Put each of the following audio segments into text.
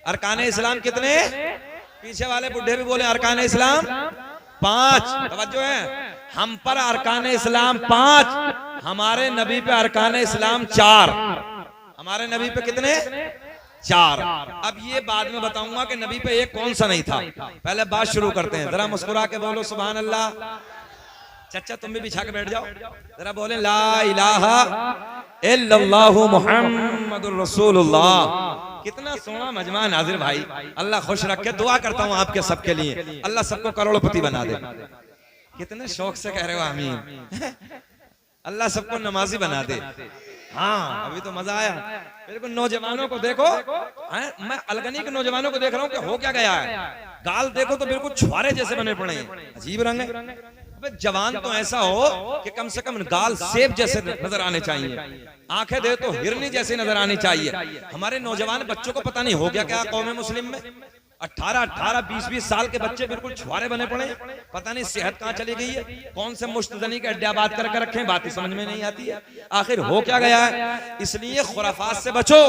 अरकान इस्लाम कितने? पीछे वाले बुढ़े भी बोले अरकान इस्लाम 5। तवज्जो है, हम पर अरकान इस्लाम 5, हमारे नबी पे अरकान इस्लाम 4। हमारे नबी पे कितने? 4। अब ये बाद में बताऊंगा कि नबी पे एक कौन सा नहीं था। पहले बात शुरू करते हैं, जरा मुस्कुरा के बोलो सुभान अल्लाह। चचा तुम भी बिछा के बैठ जाओ, जरा बोले ला इलाहा इल्लल्लाहु मुहम्मदुर रसूलुल्लाह। कितना सोना मजमा नाज़िर भाई, अल्लाह खुश रखे। दुआ करता हूँ आपके सबके लिए, अल्लाह सबको करोड़पति बना दे। कितने शौक से कह रहे हो आमीन। अल्लाह सबको नमाजी बना दे। हाँ अभी तो मजा आया। मेरे को नौजवानों को देखो, मैं अलगनी के नौजवानों को देख रहा हूँ कि हो क्या गया है। गाल देखो तो बिल्कुल छुआरे जैसे बने पड़े हैं, अजीब रंग है। जवान तो ऐसा हो कि कम से कम गाल सेब जैसे नजर आने चाहिए, आंखें दे तो हिरनी जैसी नजर आनी चाहिए। हमारे नौजवान बच्चों को पता नहीं हो गया क्या कौम मुस्लिम में। 18, 20 साल के बच्चे बिल्कुल छुआरे बने पड़े, पता नहीं सेहत कहाँ चली गई है। कौन से मुश्तदनी के अड्डा बात करके रखे, बात ही समझ में नहीं आती है। आखिर हो क्या गया है। इसलिए खुराफात से बचो,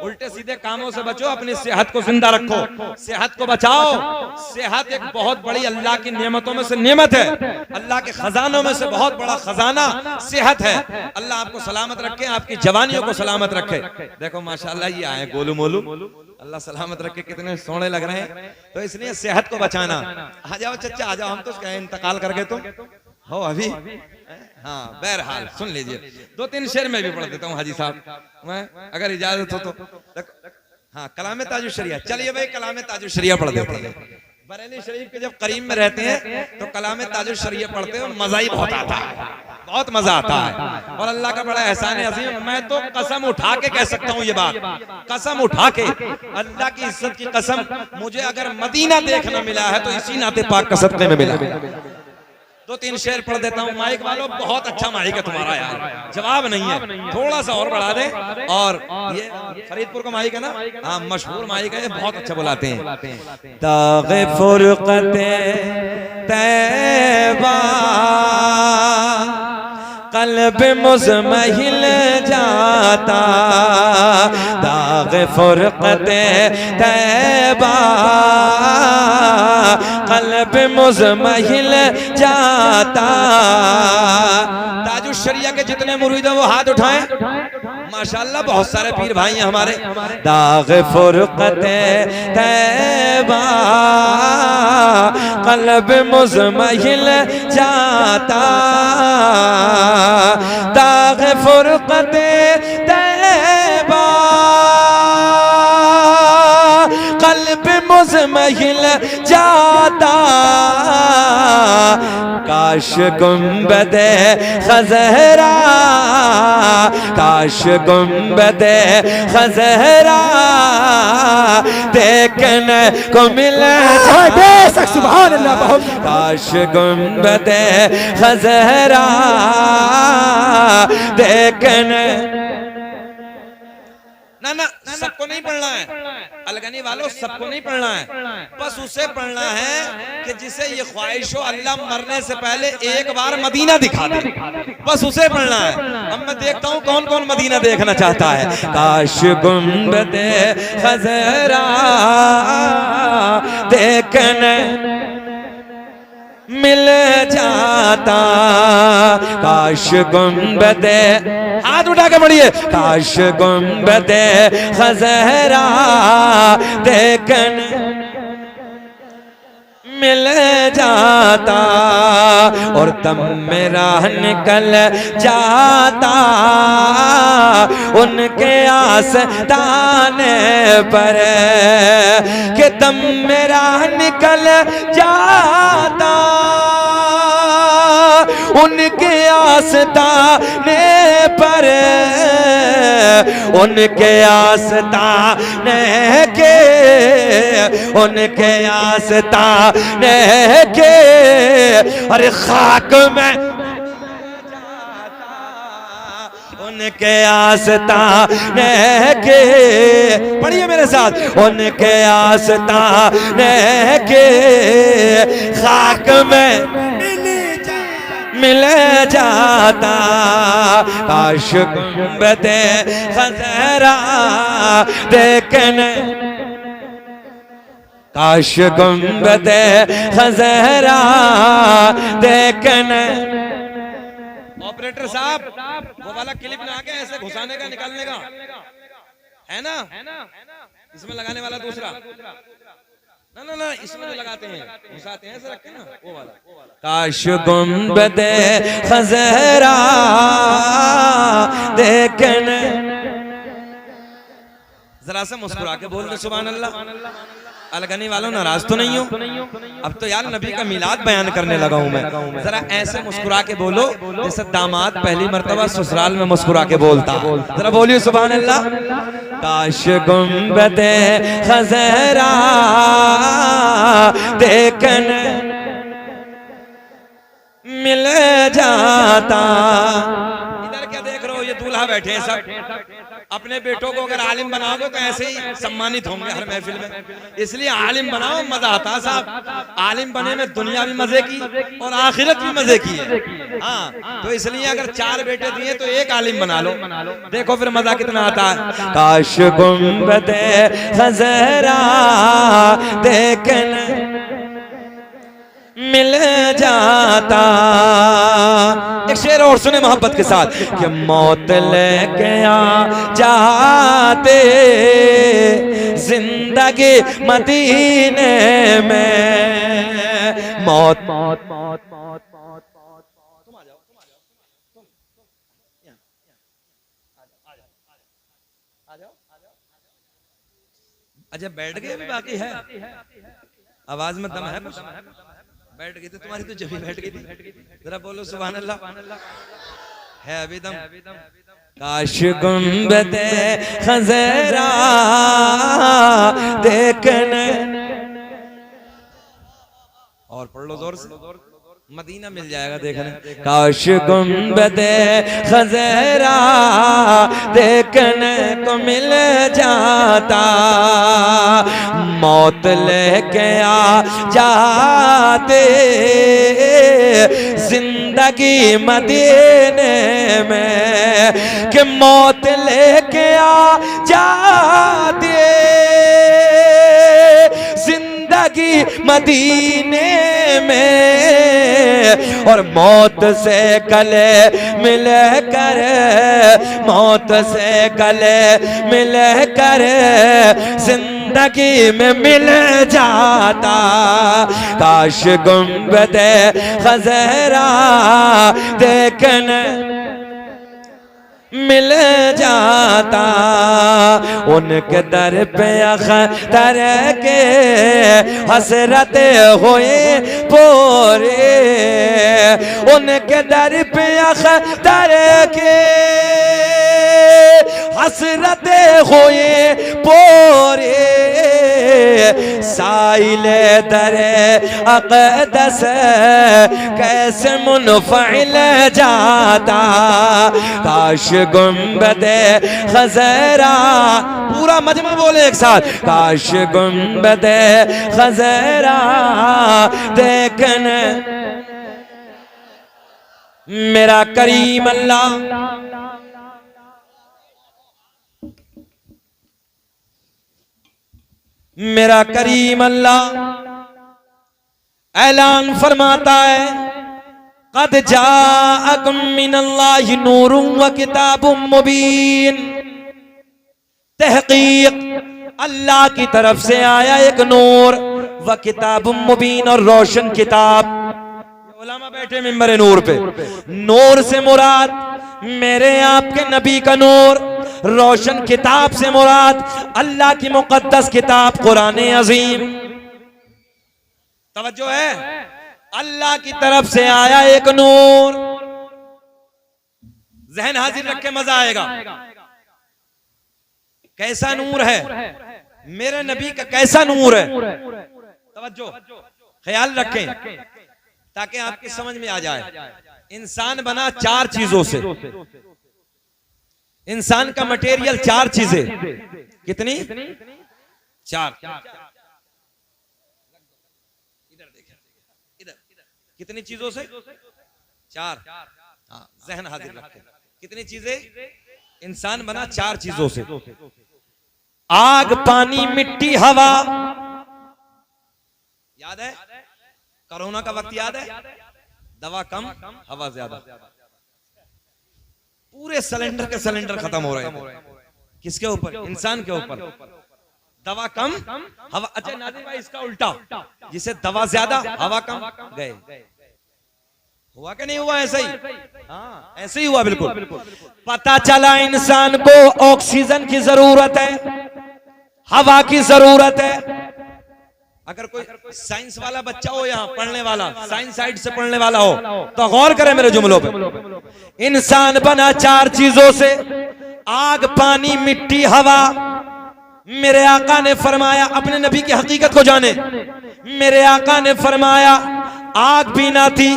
उल्टे सीधे कामों से बचो, अपनी सेहत को जिंदा रखो, सेहत को बचाओ। सेहत एक बहुत बड़ी अल्लाह की नेमतों में से नेमत है, अल्लाह के खजानों में से बहुत बड़ा खजाना सेहत है। अल्लाह आपको सलामत रखे, आपकी जवानियों को सलामत रखे। देखो माशाल्लाह ये आए गोलू मोलू, अल्लाह सलामत रखे, कितने सोने लग रहे हैं। तो इसलिए सेहत को बचाना। आ जाओ चचा आ जाओ, हम तो इंतकाल कर गए तो हो अभी। हाँ बहरहाल सुन लीजिए, 2-3 शेर में भी पढ़ देता हूँ हाजी साहब, मैं अगर इजाजत हो तो। हाँ कलाम ताजुश शरिया, चलिए भाई कलाम ताजुश शरिया पढ़ देते हैं। बरेली शरीफ के जब करीम में रहते हैं तो कलाम ताजुश शरिया पढ़ते हैं और मजा ही बहुत आता है, बहुत मजा आता है। और अल्लाह का बड़ा एहसान है अजीम, मैं तो कसम उठा के कह सकता हूँ ये बात, कसम उठा के, अल्लाह की इज्जत की कसम, मुझे अगर मदीना देखना मिला है तो इसी नाते पाक का सदक़े में मिला। 2-3 शेर पढ़ देता हूँ। माइक वालों बहुत अच्छा माइक है तुम्हारा यार, जवाब नहीं है, थोड़ा सा और बढ़ा दे। और ये फरीदपुर का माइक है ना, हाँ मशहूर माइक है, बहुत अच्छा बुलाते हैं। ताग़े फुरक़ते तैबा क़ल्ब मुज़महिल जाता, दाग़े फुरक़ते तैबा क़ल्ब मुज़महिल जाता। ताजुश शरिया के जितने मुरीद हैं वो हाथ उठाएं, माशाल्लाह बहुत सारे पीर भाई हैं हमारे। दाग़े फुरक़ते तैबा क़ल्ब मुज़महिल जाता, दाग़े फुरक़ते तैबा क़ल्ब मुज़महिल जाता। काश गुंबदे खज़हरा, काश गुंबदे खज़हरा देखने को मिले। सुभान अल्लाह। काश गुंबदे खज़हरा देखने, ना सबको नहीं पढ़ना है, अलगनी वालों सबको नहीं पढ़ना है, बस उसे पढ़ना है कि जिसे ये ख्वाहिश हो अल्लाह मरने से पहले एक बार मदीना दिखा दे, बस उसे पढ़ना है। अब मैं देखता हूँ कौन कौन मदीना देखना चाहता है। काश गुंबदे खज़रा देखने मिल जाता, काश गुंबदे, हाथ उठा के पढ़िए, काश गुंबदे खज़रा देखने मिल जाता और दम मेरा निकल जाता उनके आस्ताने पर, कि दम मेरा निकल जाता उनके आस्ताने पर, उनके आस्ताने के, उनके आस्ताने के, अरे खाक में उनके आस्ताने के, पढ़िए मेरे साथ, उनके आस्ताने के खाक में मिल जाता, काश गुंबदे खज़रा देखने काश गुंबदे खज़रा देखने। ऑपरेटर साहब वो वाला क्लिप ना के ऐसे घुसाने का निकालने का है ना, इसमें लगाने वाला दूसरा ना ना ना, इसमें जो लगाते हैं घुसाते हैं ऐसे रख के ना, वो वाला। काश गुंबदे खज़रा देखने। जरा से मुस्कुरा के बोल दे सुभान अल्लाह। अलगनी वालों नाराज तो नहीं हो? अब तो यार नबी का मिलाद बयान करने लगा हूं मैं, जरा ऐसे मुस्कुरा के बोलो जैसे दामाद पहली मर्तबा ससुराल में मुस्कुरा के बोलता। जरा बोलिए सुभान अल्लाह। काश गुंबदे खज़रा देखने मिल जाता। इधर क्या देख रहे हो, ये दूल्हा बैठे हैं सब। अपने बेटों को अगर आलिम बनाओगे तो ऐसे ही सम्मानित होंगे हर महफिल में, इसलिए आलिम बनाओ, मजा आता है साहब। आलिम बने में दुनिया भी मजे की और आखिरत भी मजे की है। हाँ, तो इसलिए अगर 4 बेटे दिए तो एक आलिम बना लो, देखो फिर मजा कितना आता है। काश गुंबदे खज़रा देखने मिल जाता। एक शेर और सुने मोहब्बत के साथ कि मौत लेके आ जाते जिंदगी मदीने में। मौत मौत मौत मौत मौत मौत तुम आ जाओ, आ जाओ। अच्छा बैठ गए, अभी बाकी है, आवाज में दम है कुछ? बैठ गई थी तुम्हारी तो जब बैठ गई थी। जरा बोलो सुभान अल्लाह। है अभी दम? काश गुंबदे खज़रा देखने। और पढ़ लो जोर से, मदीना मिल जाएगा देखने। काश गुंबदे खज़रा देखने को मिल जाता। मौत लेके आ जाते जिंदगी मदीने में। कि मौत लेके आ जाते जिंदगी मदीने में। और मौत से गले मिल कर, मौत से गले मिल कर जिंदगी में मिल जाता। काश गुंबदे खज़रा देखने मिल जाता। उनके दर पे अख्तर के हसरत हुए पूरे। उनके दर पे अख्तर के हसरत हुए पूरे। साइले दरे अक़दस कैसे मुनफ़इल जाता। काश गुंबदे खज़रा, पूरा मजमा बोले एक साथ। काश गुंबदे खज़रा देखने मेरा करीम अल्लाह। मेरा करीम अल्लाह ऐलान फरमाता है, क़द जाअकुम मिनल्लाहि नूरुन व किताबुम मुबीन। तहक़ीक़ अल्लाह की तरफ से आया एक नूर, व किताबुम मुबीन और रोशन किताब। उलमा बैठे मिंबर नूर पे। नूर से मुराद मेरे आपके नबी का नूर, रोशन किताब से मुराद अल्लाह की मुक़द्दस किताब कुरान अज़ीम। तवज्जो है, अल्लाह की तरफ से आया एक नूर। जहन हाजिर रख के मजा आएगा। कैसा नूर है मेरे नबी का, कैसा नूर है। तवज्जो ख्याल रखें ताकि आपकी समझ में आ जाए। इंसान बना 4 चीजों से। इंसान का मटेरियल 4 चीजें। कितनी? 4। इधर देखिए, इधर कितनी चीजों से? 4। हाँ, जहन हाजिर रखें। कितनी चीजें? इंसान बना 4 चीजों से। आग, पानी, मिट्टी, हवा। याद है? कोरोना का वक्त याद है? दवा कम हवा ज्यादा, पूरे सिलेंडर के सिलेंडर खत्म हो रहे हैं। किसके ऊपर? इंसान के ऊपर। दवा कम हवा, अच्छा नाज़िर भाई इसका उल्टा, जिसे दवा ज्यादा हवा कम, गए। हुआ कि नहीं हुआ? ऐसा ही, हाँ ऐसे ही हुआ बिल्कुल। पता चला इंसान को ऑक्सीजन की जरूरत है, हवा की जरूरत है। अगर कोई साइंस वाला बच्चा हो यहाँ पढ़ने वाला, साइंस साइड से पढ़ने वाला हो, तो गौर करे मेरे जुमलों पे। इंसान बना 4 चीजों से, आग, पानी, मिट्टी, हवा। मेरे आका ने फरमाया, अपने नबी की हकीकत को जाने, मेरे आका ने फरमाया आग भी ना थी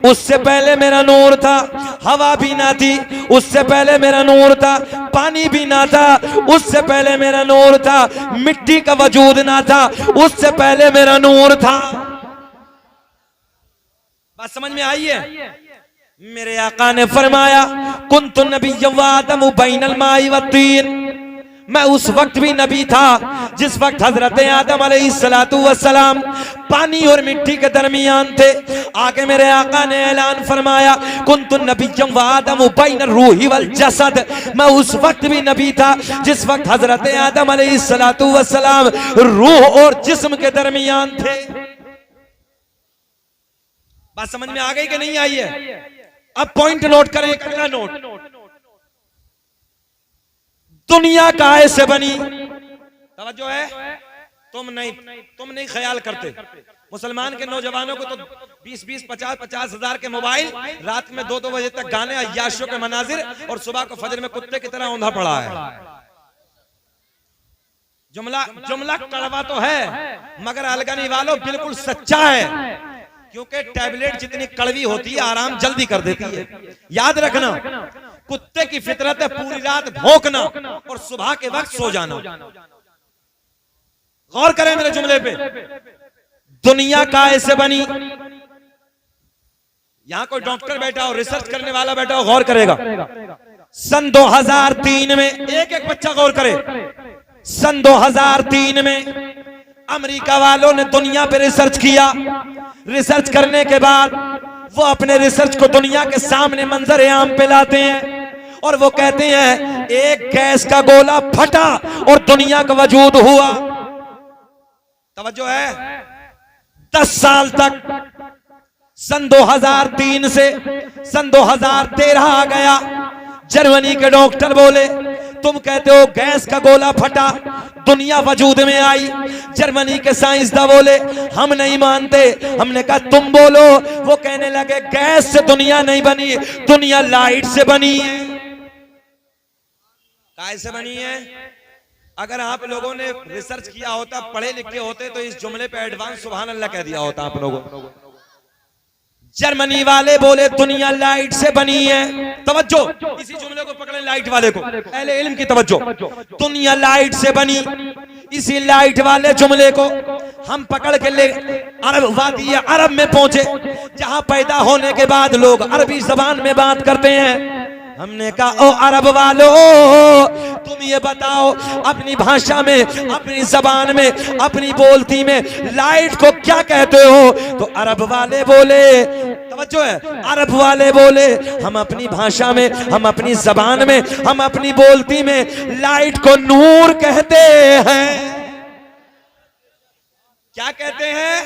उससे पहले मेरा नूर था, हवा भी ना थी उससे पहले मेरा नूर था, पानी भी ना था उससे पहले मेरा नूर था, मिट्टी का वजूद ना था उससे पहले मेरा नूर था। बात समझ में आई है? मेरे आका ने फरमाया कुन्तु नबिय्यन व आदम बैनल माई व तीन, मैं उस वक्त भी नबी था जिस वक्त हजरत आदम अलैहिस्सलातु वस्सलाम पानी और मिट्टी के दरमियान थे। आगे मेरे आका ने ऐलान फरमाया कुन्तु नबिय्यन व आदम बैन रूही वल जसद, मैं उस वक्त भी नबी था जिस वक्त हजरत आदम अलैहिस्सलातु वस्सलाम रूह और जिस्म के दरमियान थे। बात समझ में आ गई कि नहीं आई है? अब पॉइंट नोट करें, अगला नोट। दुनिया काहे से बनी? तवज्जो है? तुम नहीं ख्याल करते। मुसलमान के नौजवानों को तो 20-20, 50-50 हजार के मोबाइल, रात में 2-2 बजे तक गाने, अय्याशियों के मनाजिर, और सुबह को फजर में कुत्ते की तरह औंधा पड़ा है। जुमला कड़वा तो है, मगर अलगनी वालों बिल्कुल सच्चा है, क्योंकि टैबलेट जितनी कड़वी होती है आराम जल्दी कर देती है। याद रखना, कुत्ते की फितरत है पूरी रात भौंकना और सुबह के वक्त सो जाना। गौर करें मेरे जुमले पे। दुनिया काहे से बनी? यहां कोई डॉक्टर बैठा हो, रिसर्च करने वाला बैठा हो, गौर करेगा। सन 2003 में, एक बच्चा गौर करे, सन 2003 में अमेरिका वालों ने दुनिया पे रिसर्च किया। रिसर्च करने के बाद वो अपने रिसर्च को दुनिया के सामने मंजर आम पे लाते हैं और वो कहते हैं एक गैस का गोला फटा और दुनिया का वजूद हुआ। तवज्जो है? 10 साल तक, सन 2003 से सन 2013 आ गया। जर्मनी के डॉक्टर बोले तुम कहते हो गैस का गोला फटा, दुनिया वजूद में आई। जर्मनी के साइंसदान बोले हम नहीं मानते। हमने कहा तुम बोलो। वो कहने लगे गैस से दुनिया नहीं बनी, दुनिया लाइट से बनी है। काय से बनी है? अगर आप लोगों ने रिसर्च किया होता, पढ़े लिखे होते, तो इस जुमले पे एडवांस सुभान अल्लाह कह दिया होता आप लोगों। जर्मनी वाले बोले दुनिया लाइट से बनी है। तवज्जो, इसी जुमले को पकड़े, लाइट वाले को, अहले इल्म की तवज्जो। दुनिया लाइट से बनी, इसी लाइट वाले जुमले को हम पकड़ के ले अरब, वादी अरब में पहुंचे, जहां पैदा होने के बाद लोग अरबी जबान में बात करते हैं। हमने कहा ओ अरब वालों, तुम ये बताओ अपनी भाषा में, अपनी जबान में, अपनी बोलती में लाइट को क्या कहते हो? तो अरब वाले बोले, तवज्जो है, अरब वाले बोले हम अपनी भाषा में, हम अपनी जबान में, हम अपनी बोलती में लाइट को नूर कहते हैं। क्या कहते हैं?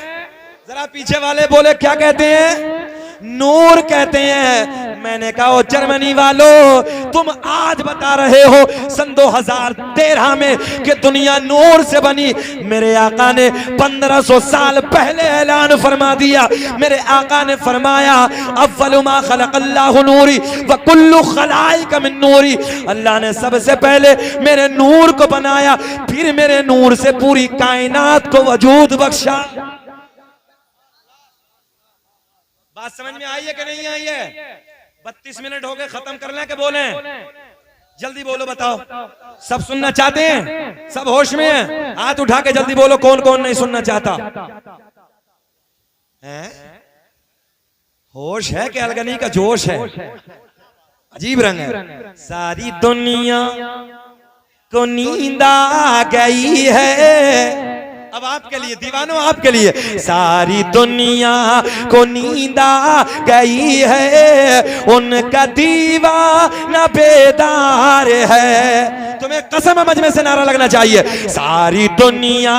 जरा पीछे वाले बोले क्या कहते हैं? नूर कहते हैं। मैंने कहा जर्मनी वालों, तुम आज बता रहे हो सन 2013 में कि दुनिया नूर से बनी। मेरे आका ने 1500 साल पहले ऐलान फरमा दिया। मेरे आका ने फरमाया अव्वलु मा खलक़ल्लाहु नूरी व कुल्लु खलाइक मिन नूरी, अल्लाह ने सबसे पहले मेरे नूर को बनाया, फिर मेरे नूर से पूरी कायनात को वजूद बख्शा। बात समझ में आई है कि नहीं आई है? 32 मिनट हो गए, खत्म कर लें कि बोले? जल्दी बोलो, बताओ। सब सुनना चाहते हैं? सब होश में हैं? हाथ उठा के जल्दी बोलो कौन कौन नहीं सुनना चाहता है? होश है कि अलगनी का जोश है? अजीब रंग है। सारी दुनिया को नींद आ गई है, अब आपके लिए दीवानों, आपके लिए। सारी दुनिया को नींद आ गई है, उनका दीवाना बेदार है। तुम्हें कसम मजमे से नारा लगना चाहिए। सारी दुनिया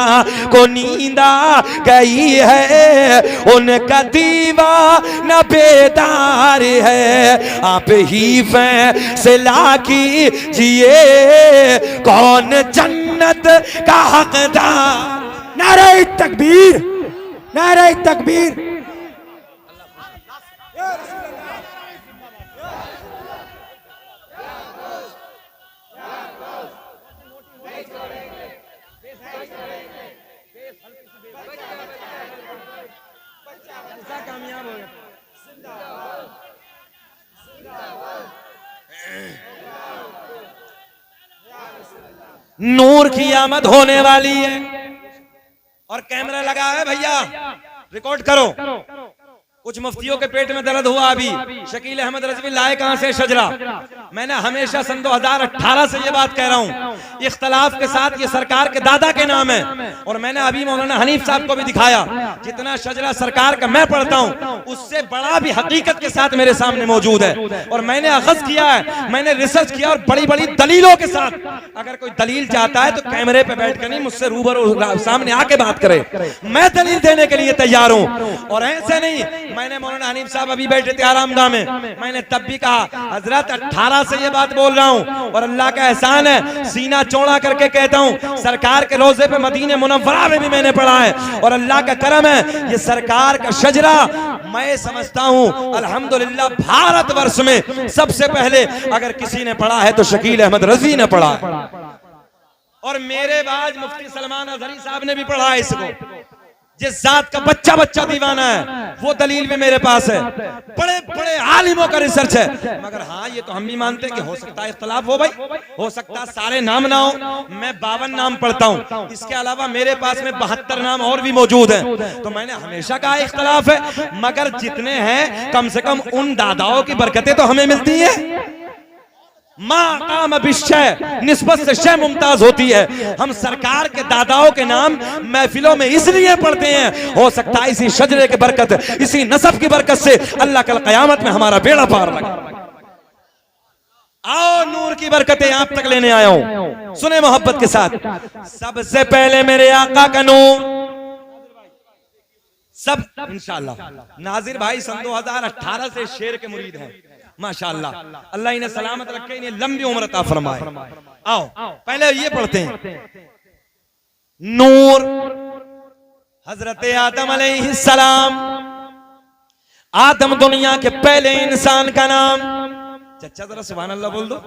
को नींद आ गई है, उनका दीवाना बेदार है। आप ही फैसला कीजिए कौन जन्नत का हकदार। नारे तकबीर, नारे तकबीर। नूर की आमद होने वाली है और कैमरा लगा है भैया, रिकॉर्ड करो। कुछ मुफ्तियों के पेट में दर्द हुआ अभी। शकील अहमद रजवी लाए कहां से शजरा? मैंने हमेशा सन 2018 से ये बात कह रहा हूं, इख्तलाफ के साथ ये सरकार के दादा के नाम है। और मैंने अभी मौलाना हनीफ साहब को भी दिखाया, जितना शजरा सरकार का मैं पढ़ता हूं उससे बड़ा भी हकीकत के साथ मेरे सामने मौजूद है। और मैंने अखज़ किया है, मैंने रिसर्च किया और बड़ी बड़ी दलीलों के साथ। अगर कोई दलील चाहता है तो कैमरे पे बैठ कर नहीं, मुझसे रूबरू सामने आके बात करे। मैं दलील देने के लिए तैयार हूं। और ऐसे नहीं, मैंने मौलाना हनीफ साहब अभी बैठे थे आरामगाह में, मैंने तब भी कहा हजरत 18 से ये बात बोल रहा हूं। और अल्लाह का एहसान है, सीना चौड़ा करके कहता हूं, सरकार के रोजे पे मदीने मुनव्वरा में भी मैंने पढ़ा है। और अल्लाह का करम है, ये सरकार का शजरा मैं समझता हूं अल्हम्दुलिल्लाह भारतवर्ष में सबसे पहले अगर किसी ने पढ़ा है तो शकील अहमद रज़वी ने पढ़ा है। और मेरे बाद मुफ्ती सलमान अज़हरी साहब ने भी पढ़ा है इसको। जिस जात का बच्चा बच्चा दीवाना है वो दलील भी मेरे पास है। बड़े बड़े आलिमों का रिसर्च है। मगर हाँ, ये तो हम भी मानते हैं कि हो सकता है इख्तलाफ हो भाई, हो सकता है सारे नाम ना हो। मैं 52 नाम पढ़ता हूँ, इसके अलावा मेरे पास में 72 नाम और भी मौजूद हैं। तो मैंने हमेशा कहा इख्तलाफ है, मगर जितने हैं कम से कम उन दादाओं की बरकतें तो हमें मिलती है। माँ काम विषय निस्बत से शय मुमताज होती है। हम सरकार के दादाओं के नाम महफिलों में इसलिए पढ़ते हैं, हो सकता है इसी शजरे की बरकत, इसी नसब की बरकत से अल्लाह कल क़यामत में हमारा बेड़ा पार लगा। आओ नूर की बरकतें आप तक लेने आया हूं, सुने मोहब्बत के साथ। सबसे पहले मेरे आका का नूर सब इंशाअल्लाह। नाजिर भाई सन 2018 से शेर के मुरीद हैं माशाअल्लाह। अल्लाह इन्हें सलामत रखे, इन्हें लंबी उम्र अता फरमाए। आओ पहले ये पढ़ते हैं। नूर हजरत आदम अलैहिस्सलाम। आदम दुनिया के पहले इंसान का नाम। चचा जरा सुभान अल्लाह बोल दो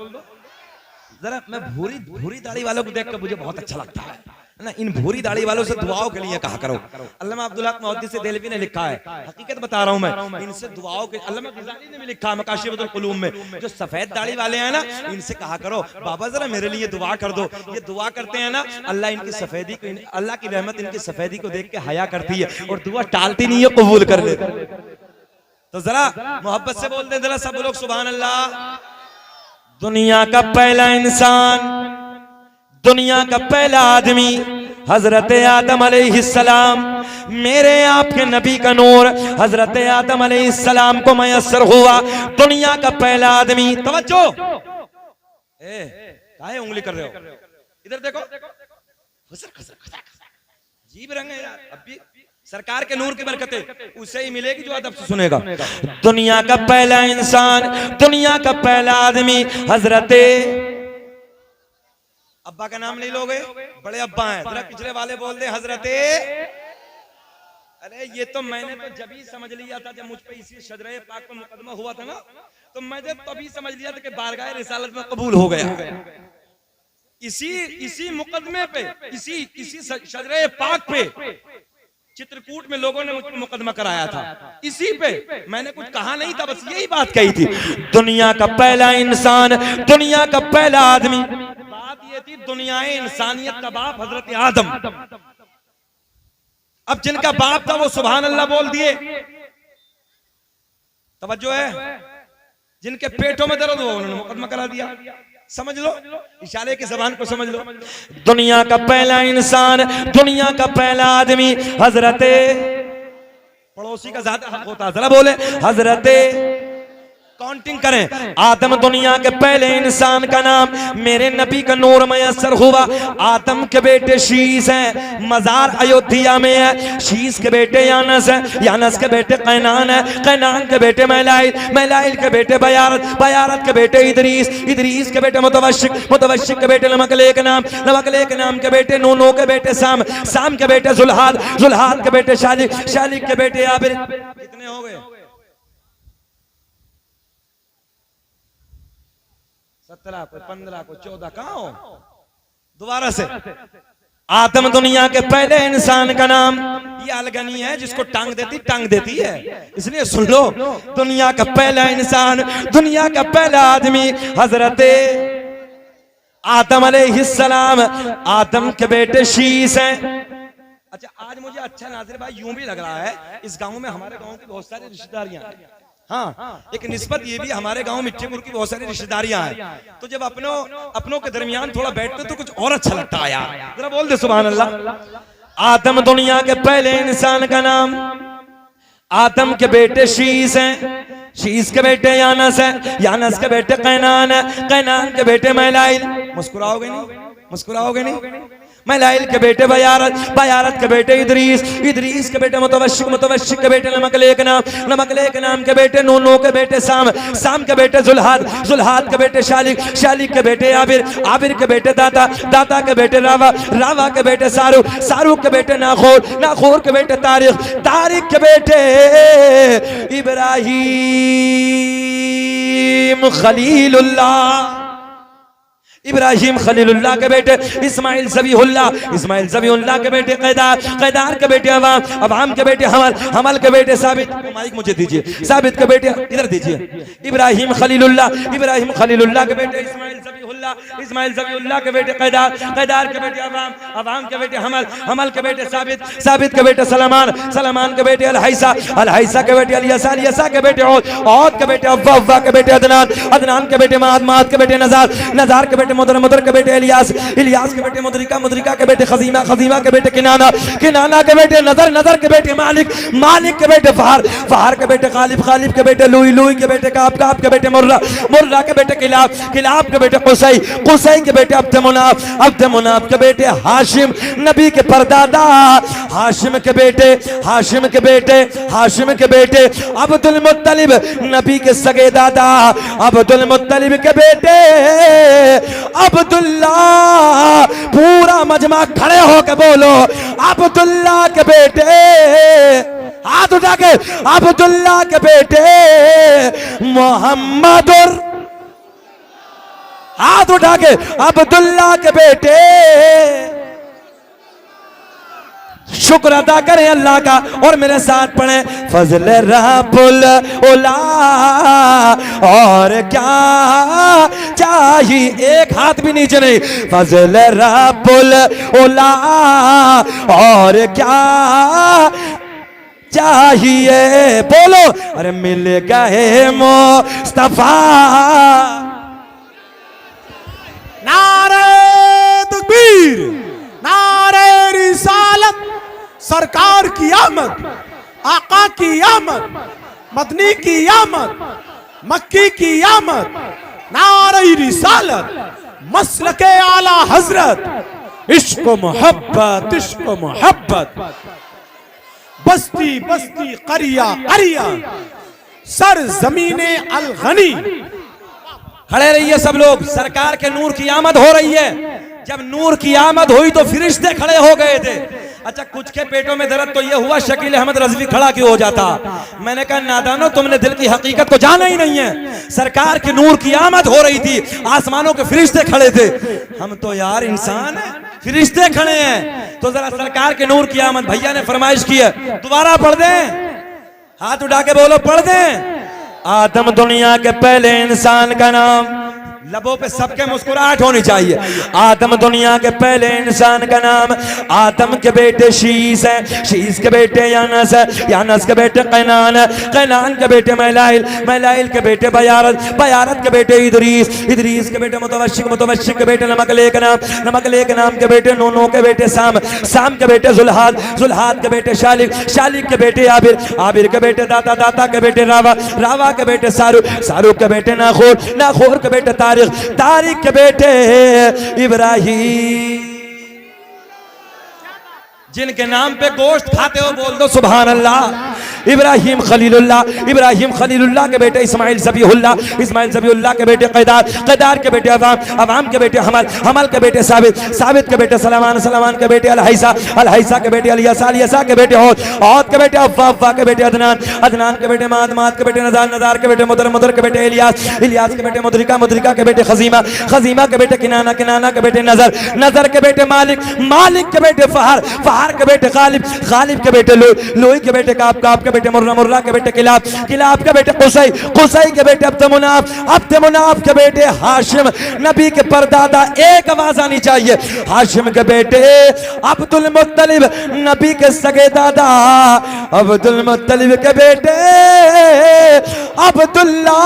जरा। मैं भूरी दाढ़ी वालों को देखकर मुझे बहुत अच्छा लगता है ना। इन भूरी दाढ़ी वालों से दुआओं के लिए कहा करो। अल्लामा अब्दुल्लाह मुहद्दिस देहलवी ने लिखा है, हकीकत बता रहा हूं मैं, इनसे दुआओं के। अल्लामा ग़ज़ाली ने भी लिखा मकाशिफुल क़ुलूब में, जो सफेद दाढ़ी वाले हैं ना, इनसे कहा करो बाबा जरा मेरे लिए दुआ कर दो। ये दुआ करते हैं ना, अल्लाह इनकी सफेदी को, अल्लाह की रहमत इनकी सफेदी को देख के हया करती है और दुआ टालती नहीं है, कबूल कर लेती। तो जरा मोहब्बत से बोल दे जरा सब लोग सुभान अल्लाह। दुनिया का पहला इंसान, दुनिया का पहला आदमी हजरत आदम अलैहिस्सलाम, मेरे आपके नबी का नूर हजरत आदम अलैहिस्सलाम को मयस्सर हुआ। दुनिया का पहला आदमी। तवज्जो, काहे उंगली कर रहे हो? इधर देखो, अजीब रंग है यार। अब भी सरकार के नूर की बरकतें उसे ही मिलेगी जो अदब से सुनेगा। दुनिया का पहला इंसान, दुनिया का पहला आदमी हजरत अब्बा का नाम नहीं लोगे, बड़े अब्बा हैं, जरा पिछले वाले बोल दे हजरते। अरे ये तो मैंने तो जब ही समझ लिया था जब मुझ पे इसी शजरे पाक पर मुकदमा हुआ था ना, तो मैंने तभी समझ लिया था कि बारगाह रिसालत में कबूल हो गया। इसी मुकदमे पे, इसी शजरे पाक पे चित्रकूट में लोगों ने मुझ पर मुकदमा कराया था। इसी पे मैंने कुछ कहा नहीं था, बस यही बात कही थी। दुनिया का पहला इंसान, दुनिया का पहला आदमी। बात ये थी दुनिया इंसानियत का बाप हजरत आदम। अब जिनका बाप था वो सुभान अल्लाह बोल दिए। तवज्जो है, जिनके पेटों में दर्द हुआ उन्होंने मुकदमा करा दिया। समझ लो, इशारे की जबान को समझ लो। दुनिया का पहला इंसान, दुनिया का पहला आदमी हजरते, पड़ोसी का ज्यादा हक होता है, जरा बोले हजरते, काउंटिंग करें। आदम दुनिया के पहले इंसान का नाम, मेरे नबी का नूर मयसर हुआ। आदम के बेटे शीस हैं, मजार अयोध्या में है। शीस के बेटे यानस है, यानस के बेटे कैनान है, कैनान के बेटे मैलाइल, मैलाइल के बेटे बयारत, बयारत के बेटे इदरीस, इदरीस के बेटे मुतवशिक, मुतवशिक के बेटे नमकले के नाम, नमकले के नाम के बेटे नूह, नूह के बेटे साम, साम के बेटे जुल्हाद, जुल्हाद के बेटे शालिक, शालिक के बेटे आबिर। कितने हो गए? 17 को 15 को 14 कहां हो? दोबारा से। आदम दुनिया के पहले इंसान का नाम, ये अलगनी है जिसको टांग देती है, इसलिए सुन लो। दुनिया का पहला इंसान, दुनिया का पहला आदमी हजरते आदम अलैहिस्सलाम, आदम के बेटे शीस हैं। अच्छा, आज मुझे अच्छा नाज़िर भाई यूं भी लग रहा है, इस गांव में हमारे गांव की बहुत सारी रिश्तेदारियां हैं। हाँ, एक निस्बत ये भी हमारे गांव मिट्टीपुर की बहुत सारी रिश्तेदारियां हैं, तो जब अपनों के दरमियान थोड़ा बैठते तो कुछ और अच्छा लगता है यार। जरा बोल दे सुभान अल्लाह। आदम दुनिया के पहले इंसान का नाम, आदम के बेटे शीस हैं, शीस के बेटे यानस हैं, यानस के बेटे कैनान है, कैनान के बेटे मैलाइल। मुस्कुराओगे नहीं? मुस्कुराओगे नहीं? मैलाइल के बेटे बयारत, बयारत के बेटे इदरीस, इदरीस के बेटे मुतवशिक, मुतवशिक के बेटे नमकले के नाम, नमकले के नाम के बेटे नूह, नूह के बेटे साम, साम के बेटे जुल्हाद, जुल्हाद के बेटे शालिक, शालिक के बेटे आबिर, आबिर के बेटे दाता, दाता के बेटे रावा, रावा के बेटे सारू, सारू के बेटे नाखोर, नाखोर के बेटे तारिक, तारिक के बेटे इब्राहिम खलीलुल्लाह, इब्राहिम खलीलुल्लाह के बेटे इस्माइल ज़बीहुल्लाह, इस्माइल ज़बीहुल्लाह के बेटे कैदार, कैदार के बेटे अवाम, अवाम के बेटे हमल, हमल के बेटे साबित। माइक मुझे दीजिए। साबित के बेटे इधर दीजिए। इब्राहिम खलीलुल्लाह, इब्राहिम खलीलुल्लाह के बेटे इस्माइल ज़बीहुल्लाह, इस्माइल ज़बीहुल्लाह के बेटे कैदार, कैदार के बेटे अवाम, अवाम के बेटे हमल, हमल के बेटे साबित, साबित के बेटे सलमान, सलमान के बेटे अलहैसा, अलहैसा के बेटे अलियसा, अलियसा के बेटे औद, औद के बेटे अव्वा, अव्वा के बेटे अदनान, अदनान के बेटे माद, माद के बेटे नज़ार, नज़ार के बेटे मुदर, मुदर के बेटे इलियास, इलियास के बेटे मुदरिका, मुदरिका के बेटे खजीमा, खजीमा के बेटे किनाना, किनाना के बेटे नजर, नजर के बेटे मालिक, मालिक के बेटे फहर, फहर के बेटे गालिब, गालिब के बेटे लुई, लुई के बेटे काब, काब के बेटे मुर्रा, मुर्रा के बेटे किलाब, किलाब के बेटे कुसै, कुसै के बेटे अब्द मुनाफ, अब्द मुनाफ के बेटे हाशिम, नबी के परदादा हाशिम के बेटे, हाशिम के बेटे, हाशिम के बेटे अब्दुल मुत्तलिब, नबी के सगे दादा अब्दुल मुत्तलिब के बेटे अब्दुल्ला। पूरा मजमा खड़े होकर बोलो अब्दुल्ला के बेटे, हाथ उठा के अब्दुल्ला के बेटे मोहम्मदुर, हाथ उठा के अब्दुल्ला के बेटे। शुक्र अदा करें अल्लाह का और मेरे साथ पढ़े फजल रब्बुल उला, और क्या चाहिए, एक हाथ भी नीचे नहीं, फजल रब्बुल उला, और क्या चाहिए, बोलो अरे मिल गए मुस्तफा। नारे तकबीर, नारे रिसालत, सरकार की आमद, आका की आमद, मदनी की आमद, मक्की की आमद, नारे रिसालत, मसलके आला हजरत, इश्क मोहब्बत, इश्क मोहब्बत, बस्ती बस्ती करिया करिया, सर जमीने अलगनी। खड़े रहिए सब लोग, सरकार के नूर की आमद हो रही है। जब नूर की आमद हुई तो फरिश्ते खड़े हो गए थे। अच्छा, कुछ के पेटों में दर्द तो ये हुआ शकील अहमद रज़वी खड़ा क्यों हो जाता। मैंने कहा नादानो, तुमने दिल की हकीकत को जाना ही नहीं है। सरकार के नूर की आमद हो रही थी, आसमानों के फरिश्ते खड़े थे। हम तो यार इंसान हैं, फरिश्ते खड़े हैं, तो जरा सरकार के नूर की आमद। भैया ने फरमाइश की है, दोबारा पढ़ दें, हाथ उठा के बोलो, पढ़ दें। आदम दुनिया के पहले इंसान का नाम, लबों पे सबके मुस्कुराहट होनी चाहिए। आदम दुनिया के पहले इंसान का नाम। आदम के बेटे शीस है, शीस के बेटे यानस है, यानस के बेटे कैनान है, कैनान के बेटे मैलाइल, मैलाइल के बेटे बयारत, बयारत के बेटे इदरीस, इदरीस के बेटे मुतवश्शिक, मुतवश्शिक के बेटे नमकले के नाम, नमकले के नाम के बेटे नूनो के बेटे साम, साम के बेटे जुल्हाद, जुल्हाद के बेटे शालिक, शालिक के बेटे आबिर, आबिर के बेटे दाता, दाता के बेटे रावा, रावा के बेटे सारू, सारू के बेटे नाखोर, नाखोर के बेटे तारिक, तारिक के बेटे इब्राहिम। जिनके नाम पे गोश्त खाते हो बोल दो सुभान अल्लाह। इब्राहिम खलीलुल्लाह, इब्राहिम खलीलुल्लाह के बेटे इस्माइल ज़बीहुल्लाह, इस्माइल ज़बीहुल्लाह के बेटे क़ैदार, क़ैदार के बेटे अवाम, अवाम के बेटे हमल, हमल के बेटे साबित, साबित के बेटे सलमान, सलमान के बेटे अलहैसा, अलहैसा के बेटे अलियसा, अलियसा के बेटे औद, औद के बेटे अफ़्फ़ा, अफ़्फ़ा के बेटे अदनान, अदनान के बेटे माद, माद के बेटे नज़ार, नज़ार के बेटे मुदर, मुदर के बेटे इलियास, इलियास के बेटे मुदरिका, मुदरिका के बेटे खज़ीमा, खज़ीमा के बेटे किनाना, किनाना के बेटे नज़र, नज़र के बेटे मालिक, मालिक के बेटे फ़हर, फ़हर के बेटे गालिब, गालिब के बेटे लोई, लोई के बेटे काब, काब के बेटे मुर्रा, मुर्रा के बेटे किलाब, किलाब के बेटे कुसै, कुसै के बेटे अब्दमुनाफ, अब्दमुनाफ के बेटे हाशिम। नबी के परदादा एक आवाज आनी चाहिए। हाशिम के बेटे अब्दुल मुत्तलिब, नबी के सगे दादा अब्दुल मुत्तलिब के बेटे अब्दुल्ला,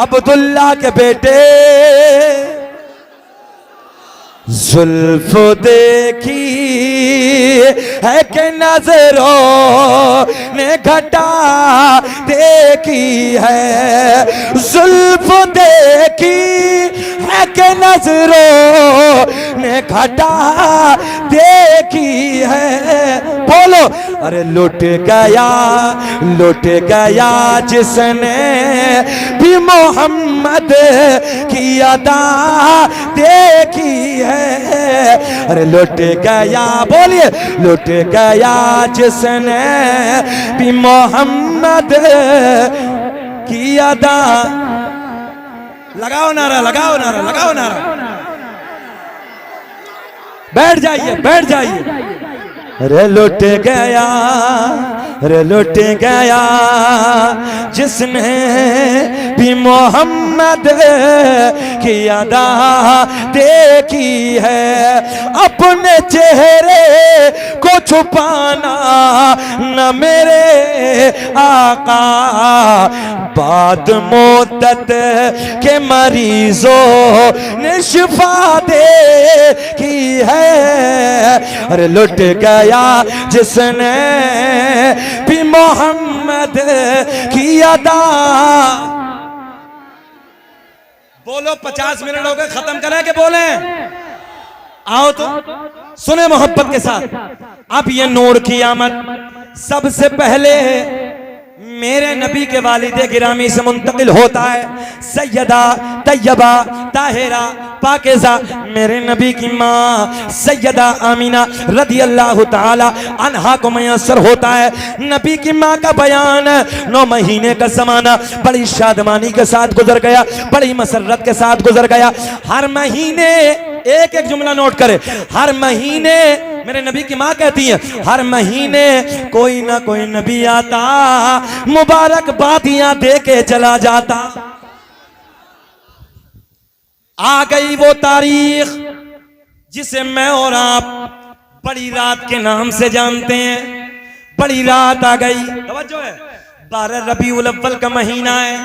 अब्दुल्ला के बेटे जुल्फ देखी है कि नजरों ने घटा देखी है, जुल्फ देखी है कि नजरों ने घटा देखी है। बोलो अरे लुट गया जिसने भी मोहम्मद की अदा देखी है। अरे लुट गया, बोलिए लुट गया जिसने भी मोहम्मद की अदा। लगाओ नारा, लगाओ नारा, लगाओ नारा। बैठ जाइए, बैठ जाइए। अरे लुट गया, अरे लुट गया जिसने भी मोहम्मद की अदा देखी है। अपने चेहरे को छुपाना न मेरे आका, बाद मुद्दत के मरीजों ने शिफा देखी है। अरे लुट गया जिसने भी मोहम्मद की अदा। बोलो 50 मिनट हो गए, खत्म करें कि बोले? आओ तो सुने मोहब्बत के साथ। अब ये नूर की आमद सबसे पहले मेरे नबी के वालिदे गिरामी से मुंतकिल होता है। सैयदा तैयबा ताहिरा पाकिज़ा मेरे नबी की माँ सैयदा आमीना रदी अल्लाह ताला अन्हा को मयसर होता है। नबी की माँ का बयान 9 महीने का ज़माना बड़ी शादमानी के साथ गुजर गया, बड़ी मसरत के साथ गुजर गया। हर महीने एक एक जुमला नोट करे, हर महीने मेरे नबी की माँ कहती है हर महीने कोई ना कोई नबी आता, मुबारक बातियां दे के चला जाता। आ गई वो तारीख जिसे मैं और आप बड़ी रात के नाम से जानते हैं। बड़ी रात आ गई, तवज्जो है। 12 रबीउल अव्वल का महीना है,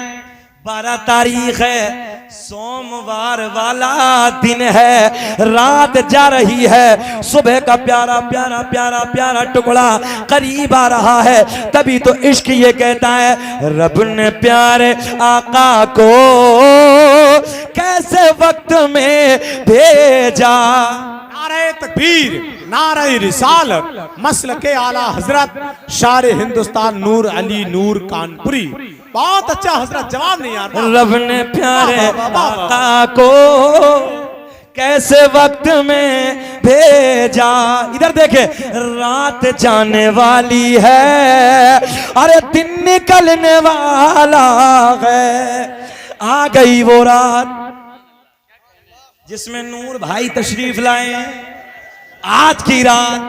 12 तारीख है, सोमवार वाला दिन है, रात जा रही है, सुबह का प्यारा प्यारा प्यारा प्यारा टुकड़ा करीब आ रहा है। तभी तो इश्क ये कहता है रब ने प्यारे आका को कैसे वक्त में भेजा। नारे तकबीर, नारे रिसालत, मसलके आला हजरत शार हिंदुस्तान नूर अली नूर कानपुरी। बहुत अच्छा हजरत, जवाब नहीं यार। रब ने प्यारे आका को कैसे वक्त में भेजा। इधर देखे, रात जाने वाली है, अरे दिन निकलने वाला है। आ गई वो रात जिसमें नूर भाई तशरीफ लाए। आज की रात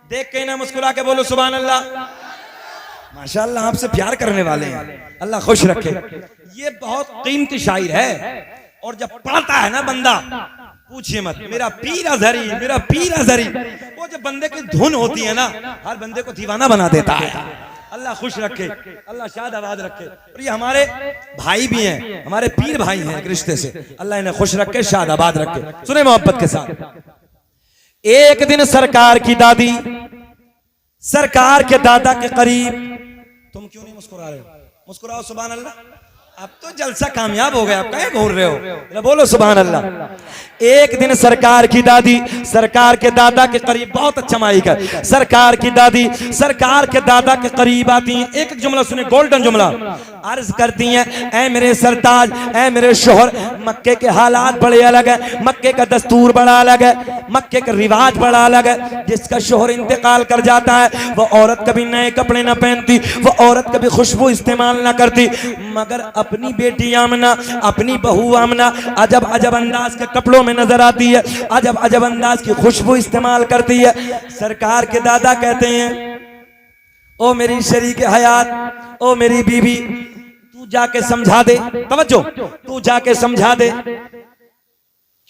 देख के ना मुस्कुरा के बोलो सुभान अल्लाह। माशाअल्लाह, आपसे प्यार करने वाले हैं, अल्लाह खुश रखे। ये बहुत कीमती शायर है, और जब पढ़ता है ना बंदा, पूछिए मत, मेरा पीर अजहरी, मेरा पीर अजहरी, वो जब बंदे की धुन होती है ना, हर बंदे को दीवाना बना देता है। अल्लाह खुश रखे, अल्लाह शाद आबाद रखे। और ये हमारे भाई भी हैं, हमारे पीर भाई हैं एक रिश्ते से, अल्लाह इन्हें खुश रखे, शाद आबाद रखे। सुने मोहब्बत के साथ। एक दिन सरकार की दादी सरकार के दादा के करीब, तुम क्यों नहीं मुस्कुरा रहे हो? मुस्कुराओ, सुभान अल्लाह। अब तो जलसा कामयाब हो गया, आप कहीं घूर रहे हो? बोलो सुभान अल्लाह। एक दिन सरकार की दादी सरकार के दादा के करीब, बहुत अच्छा माइक है, सरकार की दादी सरकार के दादा के करीब आती हैं। एक एक जुमला सुने, गोल्डन जुमला। अर्ज करती हैं, ऐ मेरे सरताज, ऐ मेरे शोहर, मक्के के हालात बड़े अलग है, मक्के का दस्तूर बड़ा अलग है, मक्के का रिवाज बड़ा अलग है। जिसका शोहर इंतकाल कर जाता है वो औरत कभी नए कपड़े न पहनती, वो औरत कभी खुशबू इस्तेमाल न करती, मगर अपनी बेटी आमना, अपनी बहू आमना अजब अजब अंदाज के कपड़ों में नजर आती है, अजब अजब अंदाज की खुशबू इस्तेमाल करती है। सरकार के दादा कहते हैं, ओ मेरी शरीक हयात, ओ मेरी बीवी, तू जाके समझा दे, तवज्जो, तू जाके समझा दे,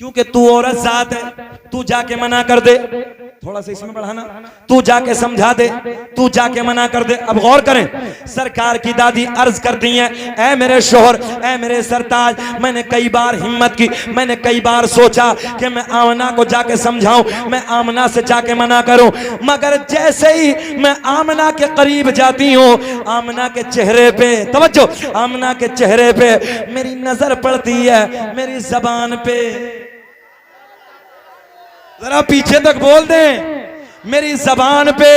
क्योंकि तू औरत जात है, तू जाके मना कर दे। थोड़ा सा इसमें बढ़ाना, तू जाके समझा दे, तू जाके मना कर दे। अब गौर करें, सरकार की दादी अर्ज करती हैं, ऐ मेरे शोहर, ऐ मेरे सरताज, मैंने कई बार हिम्मत की, मैंने कई बार सोचा कि मैं आमना को जाके समझाऊं, मैं आमना से जाके मना करूं, मगर जैसे ही मैं आमना के करीब जाती हूं, आमना के चेहरे पे, तवज्जो, आमना के चेहरे पे मेरी नजर पड़ती है मेरी जबान पे। जरा पीछे तक बोल दें, मेरी जबान पे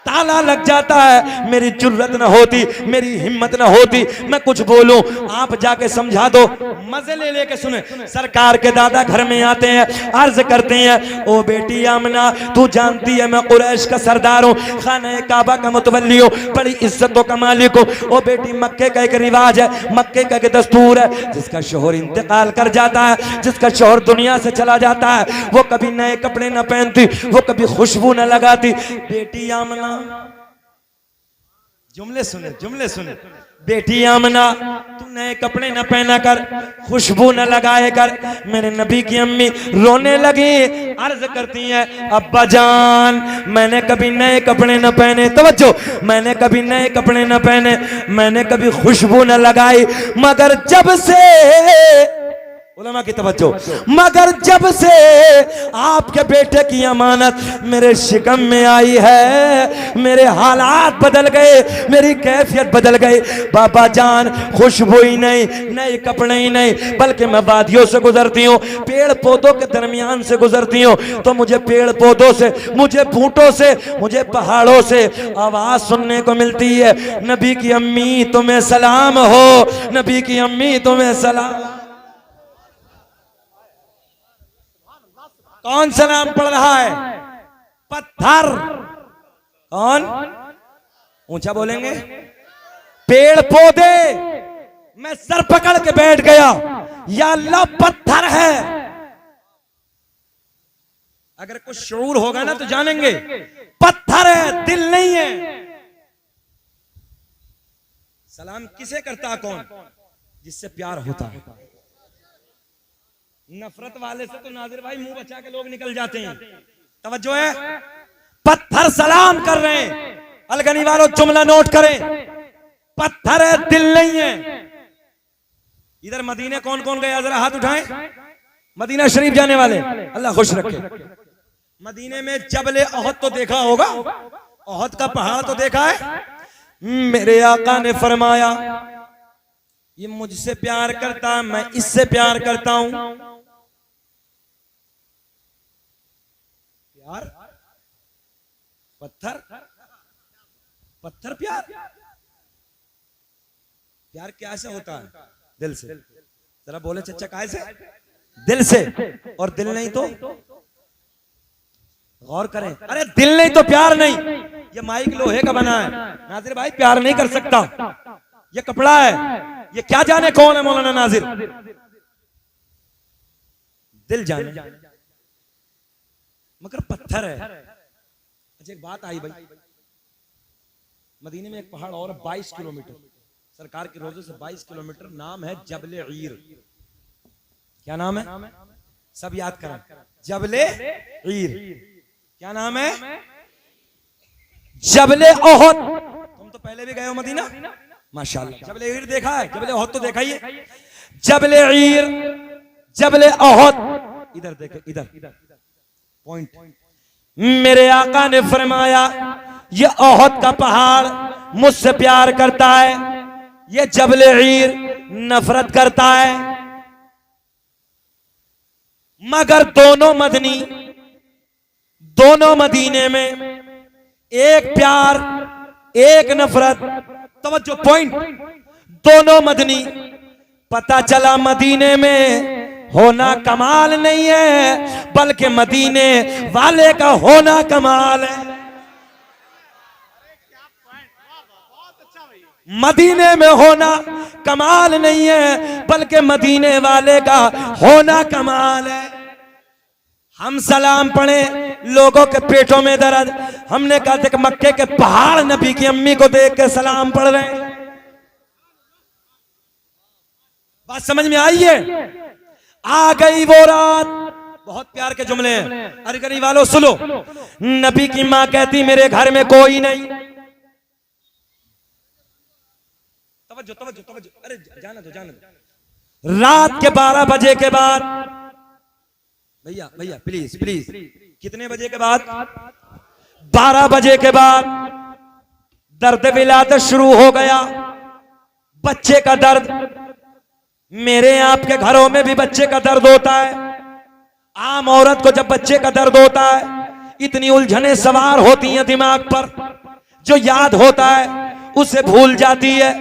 ताला लग जाता है, मेरी जुर्रत न होती, मेरी हिम्मत न होती मैं कुछ बोलूं, आप जाके समझा दो। मजे ले लेके सुने, सरकार के दादा घर में आते हैं, अर्ज करते हैं, ओ बेटी आमना, तू जानती है मैं कुरैश का सरदार हूं, खाना काबा का मुतवल्ली हूं, बड़ी इज्जतों का मालिक हूं। ओ बेटी, मक्के का एक रिवाज है, मक्के का एक दस्तूर है, जिसका शोहर इंतकाल कर जाता है, जिसका शोहर दुनिया से चला जाता है, वो कभी नए कपड़े न पहनती, वो कभी खुशबू न लगाती। बेटी आमना, जुमले सुने, जुमले सुने, बेटी आमना, तू नए कपड़े न पहना कर, खुशबू न लगाए कर। मेरे नबी की अम्मी रोने लगी, अर्ज करती हैं, अब्बा जान, मैंने कभी नए कपड़े न पहने, तवज्जो, मैंने कभी नए कपड़े न पहने, मैंने कभी खुशबू न लगाई, मगर जब से, उलमा की तवज्जो, मगर जब से आपके बेटे की अमानत मेरे शिकम में आई है, मेरे हालात बदल गए, मेरी कैफियत बदल गई। बाबा जान, खुशबू ही नहीं, नए कपड़े ही नहीं, बल्कि मैं वादियों से गुजरती हूँ, पेड़ पौधों के दरमियान से गुजरती हूँ, तो मुझे पेड़ पौधों से, मुझे बूटों से, मुझे पहाड़ों से आवाज सुनने को मिलती है, नबी की अम्मी तुम्हें सलाम हो, नबी की अम्मी तुम्हें सलाम। कौन सलाम पढ़ रहा है? पत्थर। कौन? ऊंचा बोलेंगे। पेड़ पौधे। मैं सर पकड़ के बैठ गया, या अल्लाह पत्थर है। अगर कुछ शऊर होगा ना तो जानेंगे, पत्थर है, दिल नहीं है। सलाम किसे करता कौन? जिससे प्यार होता है। नफरत वाले से तो नाजिर भाई मुंह बचा के लोग निकल जाते हैं। तवज्जो है, पत्थर सलाम कर रहे हैं। अलगनी वालों जुमला नोट करें, पत्थर है, दिल नहीं है। इधर मदीने कौन कौन गया, जरा हाथ उठाएं। मदीना शरीफ जाने वाले, अल्लाह खुश रखे। मदीने में जबले ओहद तो देखा होगा, ओहद का पहाड़ तो देखा है। मेरे आका ने फरमाया, ये मुझसे प्यार करता है, मैं इससे प्यार करता हूं। प्यार, पत्थर, पत्थर प्यार, प्यार कैसे होता है? दिल से। जरा बोले चचा, कैसे? दिल से। और दिल नहीं तो गौर करें, अरे दिल नहीं तो प्यार नहीं। ये माइक लोहे का बना है नाजिर भाई, प्यार नहीं कर सकता। ये कपड़ा है, ये क्या जाने कौन है मौलाना नाजिर, दिल जाने, मगर पत्थर है। अच्छा एक बात आई भाई, मदीने में एक पहाड़ और 22 किलोमीटर, सरकार के रोजे से 22 किलोमीटर, नाम है जबले ईर। क्या नाम है? सब याद करें। जबले ईर। क्या नाम है? जबले ओहद। तुम तो पहले भी गए हो मदीना, माशाल्लाह। जबले ईर देखा है? जबले ओहद तो देखा ही है। जबले ईर, जबले ओहद। इधर देखे, इधर पॉइंट। मेरे आका ने फरमाया ये ओहद का पहाड़ मुझसे प्यार करता है, ये जबले ईर नफरत करता है। मगर दोनों मदनी, दोनों मदीने में एक प्यार एक नफरत। तवज्जो, पॉइंट। दोनों मदनी। पता चला मदीने में होना कमाल नहीं है, बल्कि मदीने वाले का होना कमाल है। मदीने में होना कमाल नहीं है, बल्कि मदीने वाले का होना कमाल है। हम सलाम पढ़े, लोगों के पेटों में दर्द। हमने कहा था कि मक्के के पहाड़ नबी की अम्मी को देख के सलाम पढ़ रहे हैं। बात समझ में आई है? आ गई वो रात। बहुत प्यार के जुमले हैं। अरे गरीब वालों सुनो, नबी की मां कहती मेरे घर में कोई नहीं। तवज्जो तवज्जो तवज्जो, अरे जाने दो जाने दो। रात के 12 बजे के बाद, भैया भैया प्लीज प्लीज, कितने बजे के बाद? 12 बजे के बाद दर्द विलादत शुरू हो गया। बच्चे का दर्द। मेरे आपके घरों में भी बच्चे का दर्द होता है। आम औरत को जब बच्चे का दर्द होता है, इतनी उलझने सवार होती हैं दिमाग पर, जो याद होता है उसे भूल जाती है।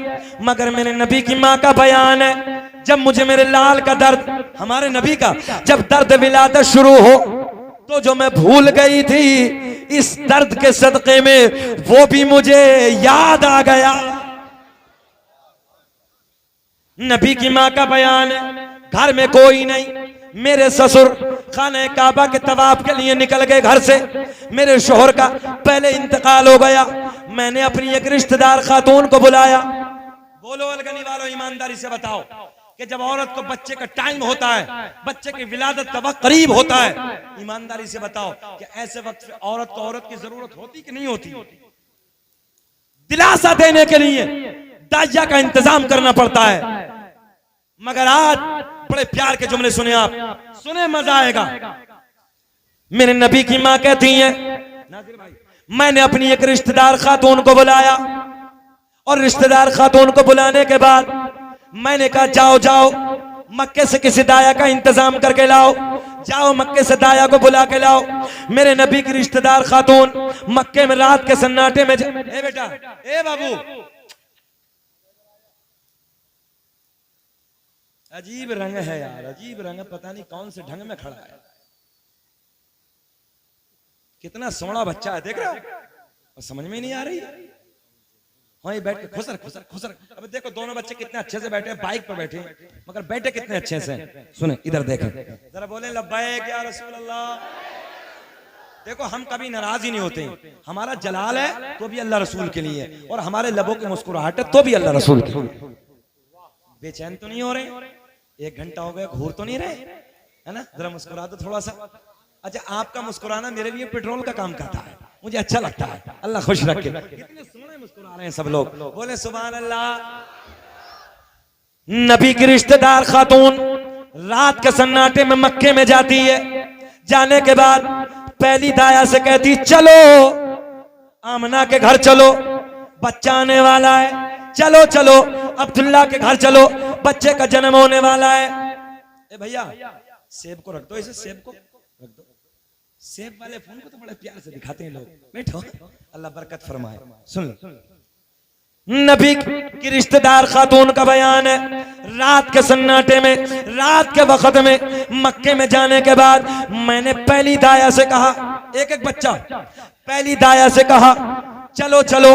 मगर मेरे नबी की मां का बयान है, जब मुझे मेरे लाल का दर्द, हमारे नबी का जब दर्द विलादत शुरू हो, तो जो मैं भूल गई थी, इस दर्द के सदके में वो भी मुझे याद आ गया। नबी की मां का बयान है, घर में कोई नहीं। मेरे ससुर खाने काबा के तवाफ के लिए निकल गए घर से। मेरे शोहर का पहले इंतकाल हो गया। मैंने अपनी एक रिश्तेदार खातून को बुलाया। बोलो अलगनी वालों, ईमानदारी से बताओ कि जब औरत को बच्चे का टाइम होता है, बच्चे की विलादत का वक्त करीब होता है, ईमानदारी से बताओ कि ऐसे वक्त में औरत को औरत की जरूरत होती कि नहीं होती? दिलासा देने के लिए दाइया का इंतजाम करना पड़ता है। मगर आज बड़े प्यार के जुमले सुने आप, सुने मजा आएगा। मेरे नबी की मां कहती है, मैंने अपनी एक रिश्तेदार खातून को बुलाया, और रिश्तेदार खातून को बुलाने के बाद मैंने कहा जाओ जाओ मक्के से किसी दाया का इंतजाम करके लाओ, जाओ मक्के से दाया को बुला के लाओ। मेरे नबी की रिश्तेदार खातून मक्के में रात के सन्नाटे में ए बेटा, ए बाबू, अजीब रंग है यार, अजीब रंग है, पता नहीं कौन से ढंग में खड़ा है। कितना सोना बच्चा है, देख रहे हो? और समझ में नहीं आ रही। वहीं बैठ के खुसर खुसर खुसर। अब देखो दोनों बच्चे कितने अच्छे से बैठे हैं, बाइक पर बैठे, मगर बैठे कितने अच्छे से। सुने, इधर देखें जरा, बोले लब्बैक या रसूल अल्लाह। देखो हम कभी नाराज ही नहीं होते। हमारा जलाल है तो भी अल्लाह रसूल के लिए, और हमारे लबों की मुस्कुराहट है तो भी अल्लाह रसूल के लिए। बेचैन तो नहीं हो रहे? 1 घंटा हो गया, घूर तो नहीं रहे, है ना? जरा मुस्कुरा दो थोड़ा सा। अच्छा, आपका मुस्कुराना मेरे लिए पेट्रोल का काम करता है, मुझे अच्छा लगता है। अल्लाह खुश रखे। कितने सोने मुस्कुरा रहे हैं सब लोग, बोले सुभान अल्लाह। नबी की रिश्तेदार खातून रात के सन्नाटे में मक्के में जाती है। जाने के बाद पहली दाया से कहती चलो आमना के घर चलो, बच्चा आने वाला है, चलो चलो अब्दुल्ला के घर चलो, बच्चे का जन्म होने वाला है। ए भैया, सेब को रख दो, इसे सेब को रख दो। सेब वाले फोन को तो बड़े प्यार से दिखाते हैं लोग। बैठो, अल्लाह बरकत फरमाए। सुन लो, नबी की रिश्तेदार खातून का बयान है, रात के सन्नाटे में, रात के वक्त में मक्के में जाने के बाद मैंने पहली दाया से कहा, एक एक बच्चा, पहली दाया से कहा चलो चलो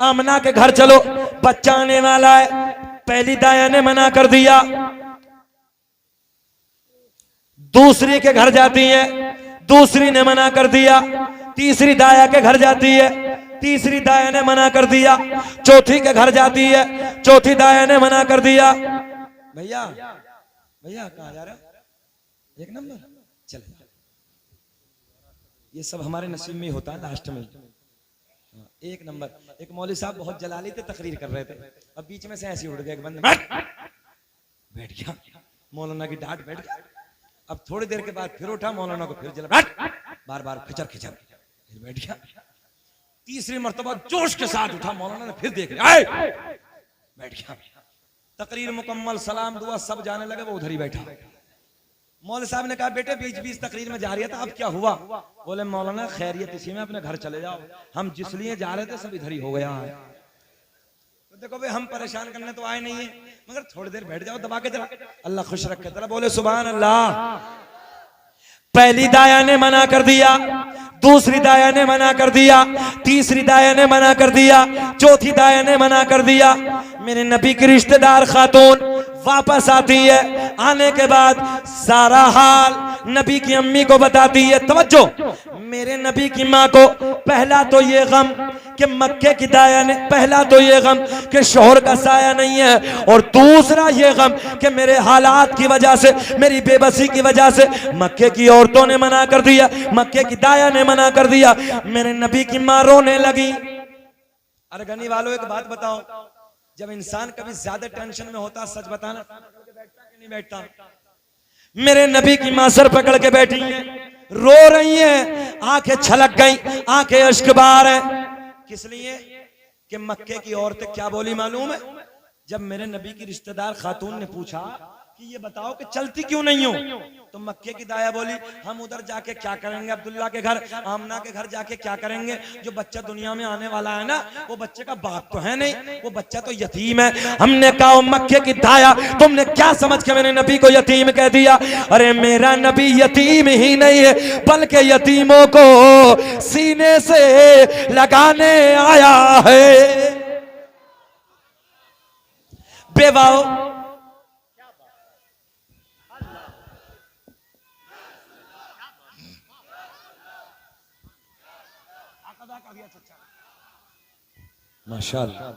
आमना के घर चलो, बच्चा आने वाला है। पहली दाया ने मना कर दिया। दूसरी के घर जाती है, दूसरी ने मना कर दिया। तीसरी दाया के घर जाती है, तीसरी दाया ने मना कर दिया। चौथी के घर जाती है, चौथी दाया ने मना कर दिया। भैया भैया कहाँ जा रहे हो? एक नंबर। चले, ये सब हमारे नसीब में ही होता है लास्ट में। एक नंबर। एक मौलवी साहब बहुत जलाली थे, तकरीर कर रहे थे, अब बीच में से ऐसे उड़ गया, एक बंदा बैठ गया, मौलाना की डांट बैठ गया। अब थोड़ी देर के बाद फिर उठा, मौलाना को फिर जला, बार बार खिचर खिचर, फिर बैठ गया। तीसरी मर्तबा जोश के साथ उठा, मौलाना ने फिर देख लिया, बैठ गया। तकरीर मुकम्मल, सलाम दुआ सब जाने लगे, वो उधर ही बैठा। मौलवी साहब ने कहा बेटे बीच बीच तकरीर में जा रही है था, अब क्या हुआ? बोले मौलाना खैरियत इसी में, अपने घर चले जाओ, हम जिस लिए जा रहे थे सब इधर ही हो गया है। तो देखो भाई, हम परेशान करने तो आए नहीं है, मगर थोड़ी देर बैठ जाओ दबा के जरा, अल्लाह खुश रखे। जरा बोले सुभान अल्लाह। पहली दाया ने मना कर दिया, दूसरी दाया ने मना कर दिया, तीसरी दाया ने मना कर दिया, चौथी दाया ने मना कर दिया। मेरे नबी की रिश्तेदार खातून वापस आती है, आने के बाद सारा हाल नबी की अम्मी को बताती है। तवज्जो, मेरे नबी की माँ को पहला तो ये गम कि मक्के की दाया ने, पहला तो ये गम कि शोहर का साया नहीं है, और दूसरा ये गम कि मेरे हालात की वजह से, मेरी बेबसी की वजह से मक्के की औरतों ने मना कर दिया, मक्के की दाया ने मना कर दिया। मेरे नबी की माँ रोने लगी। अरे गनी वालों, एक बात बताओ, जब इंसान कभी ज्यादा टेंशन में होता, सच बताना, बैठता कि नहीं बैठता? मेरे नबी की मां सर पकड़ के बैठी है, रो रही है, आंखें छलक गई, आंखें अश्क बहा है। किस लिए? कि मक्के की औरतें क्या बोली मालूम है? जब मेरे नबी की रिश्तेदार खातून ने पूछा कि ये बताओ कि चलती क्यों नहीं हो, तो मक्के की दाया बोली हम उधर जाके क्या करेंगे, अब्दुल्ला के घर, आमना के घर जाके क्या करेंगे? जो बच्चा दुनिया में आने वाला है ना, वो बच्चे का बाप तो है नहीं, वो बच्चा तो यतीम है। हमने कहा मक्के की दाया, तुमने क्या समझ के मेरे नबी को यतीम कह दिया? अरे मेरा नबी यतीम ही नहीं है, बल्कि यतीमों को सीने से लगाने आया है। बेवाओ, माशाअल्लाह।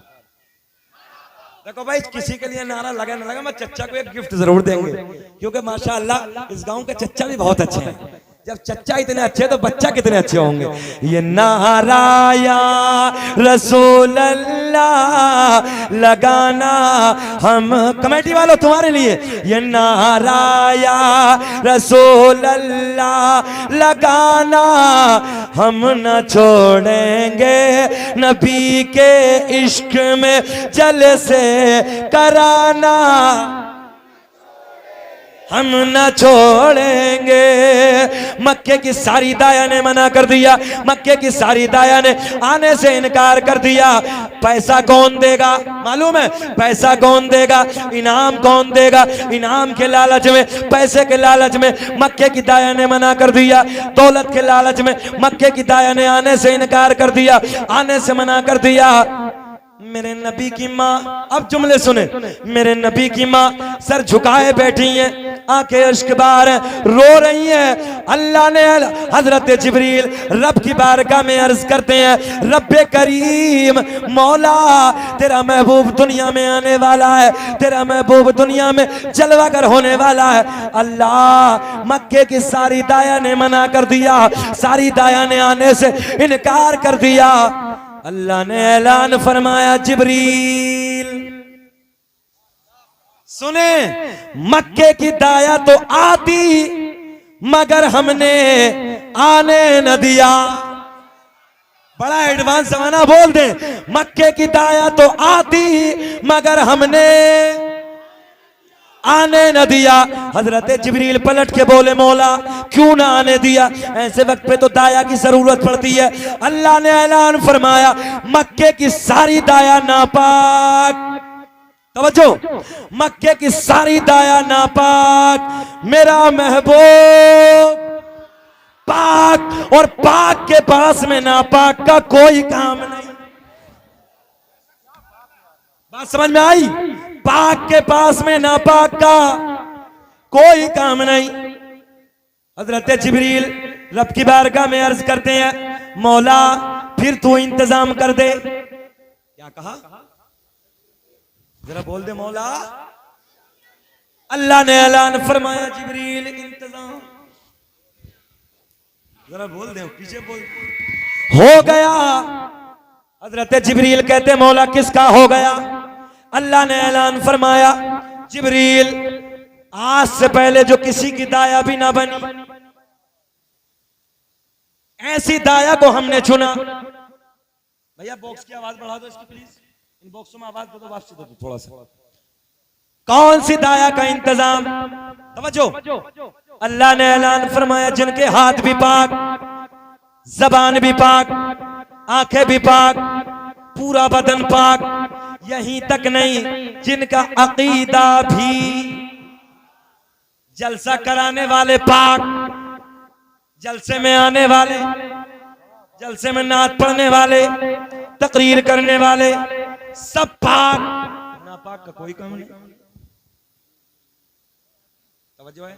देखो भाई, किसी के लिए नारा लगा ना लगा, मैं चच्चा को एक गिफ्ट जरूर देंगे, क्योंकि माशाअल्लाह इस गांव के चच्चा भी बहुत अच्छे हैं। जब चच्चा इतने अच्छे तो बच्चा कितने अच्छे होंगे। ये नारा या रसूल अल्लाह लगाना हम, कमेटी वालों तुम्हारे लिए, ये नारा या रसूल अल्लाह लगाना हम न छोड़ेंगे, नबी के इश्क में जलसे कराना हम न छोड़ेंगे। मक्के की सारी दाया ने मना कर दिया, मक्के की सारी दाया ने आने से इनकार कर दिया। पैसा कौन देगा मालूम है? पैसा कौन देगा? इनाम कौन देगा? इनाम के लालच में, पैसे के लालच में मक्के की दाया ने मना कर दिया। दौलत के लालच में मक्के की दाया ने आने से इनकार कर दिया, आने से मना कर दिया। मेरे नबी की माँ, अब जुमले सुने, मेरे नबी की माँ सर झुकाए बैठी हैं, आंखें अश्क बहा हैं, रो रही हैं। अल्लाह ने हजरत जिब्रील रब की बारगाह में अर्ज करते हैं, रब्बे करीम मौला तेरा महबूब दुनिया में आने वाला है, तेरा महबूब दुनिया में जलवागर होने वाला है। अल्लाह, मक्के की सारी दाया ने मना कर दिया, सारी दाया ने आने से इनकार कर दिया। अल्लाह ने ऐलान फरमाया, जिब्रील सुने, मक्के की दाया तो आती मगर हमने आने न दिया। बड़ा एडवांस जमाना, बोल दे, मक्के की दाया तो आती मगर हमने आने न दिया। हजरत जिब्रील पलट के बोले, मौला क्यों ना आने दिया? ऐसे वक्त पे तो दाया की जरूरत पड़ती है। अल्लाह ने ऐलान फरमाया, मक्के की सारी दाया नापाक, तवज्जो, मक्के की सारी दाया नापाक, मेरा महबूब पाक, और पाक के पास में नापाक का कोई काम नहीं। बात समझ में आई? पाक के पास में नापाक का कोई काम नहीं। हजरत जिब्रील रब की बारगाह में अर्ज करते हैं, मौला फिर तू इंतजाम कर दे। क्या कहा? जरा बोल दे, मौला अल्लाह ने ऐलान फरमाया जिब्रील इंतजाम, जरा बोल दे पीछे बोल, हो गया। हजरत जिब्रील कहते मौला किसका हो गया? अल्लाह ने ऐलान फरमाया जिब्रील आज से पहले जो किसी की दाया भी ना बनी, ऐसी दाया को हमने चुना। भैया बॉक्स की आवाज बढ़ा दो इसकी प्लीज, इन बॉक्सों में आवाज दो वापसी दो थोड़ा सा। कौन सी दाया का इंतजाम? तवज्जो, अल्लाह ने ऐलान फरमाया जिनके हाथ भी पाक, जबान भी पाक, आंखें भी पाक, पूरा बदन पाक, यहीं तक नहीं जिनका अकीदा भी, जलसा कराने वाले पाक, जलसे में आने वाले, जलसे में नात पढ़ने वाले, तकरीर करने वाले, सब पाक, नापाक का कोई काम नहीं। तवज्जो है?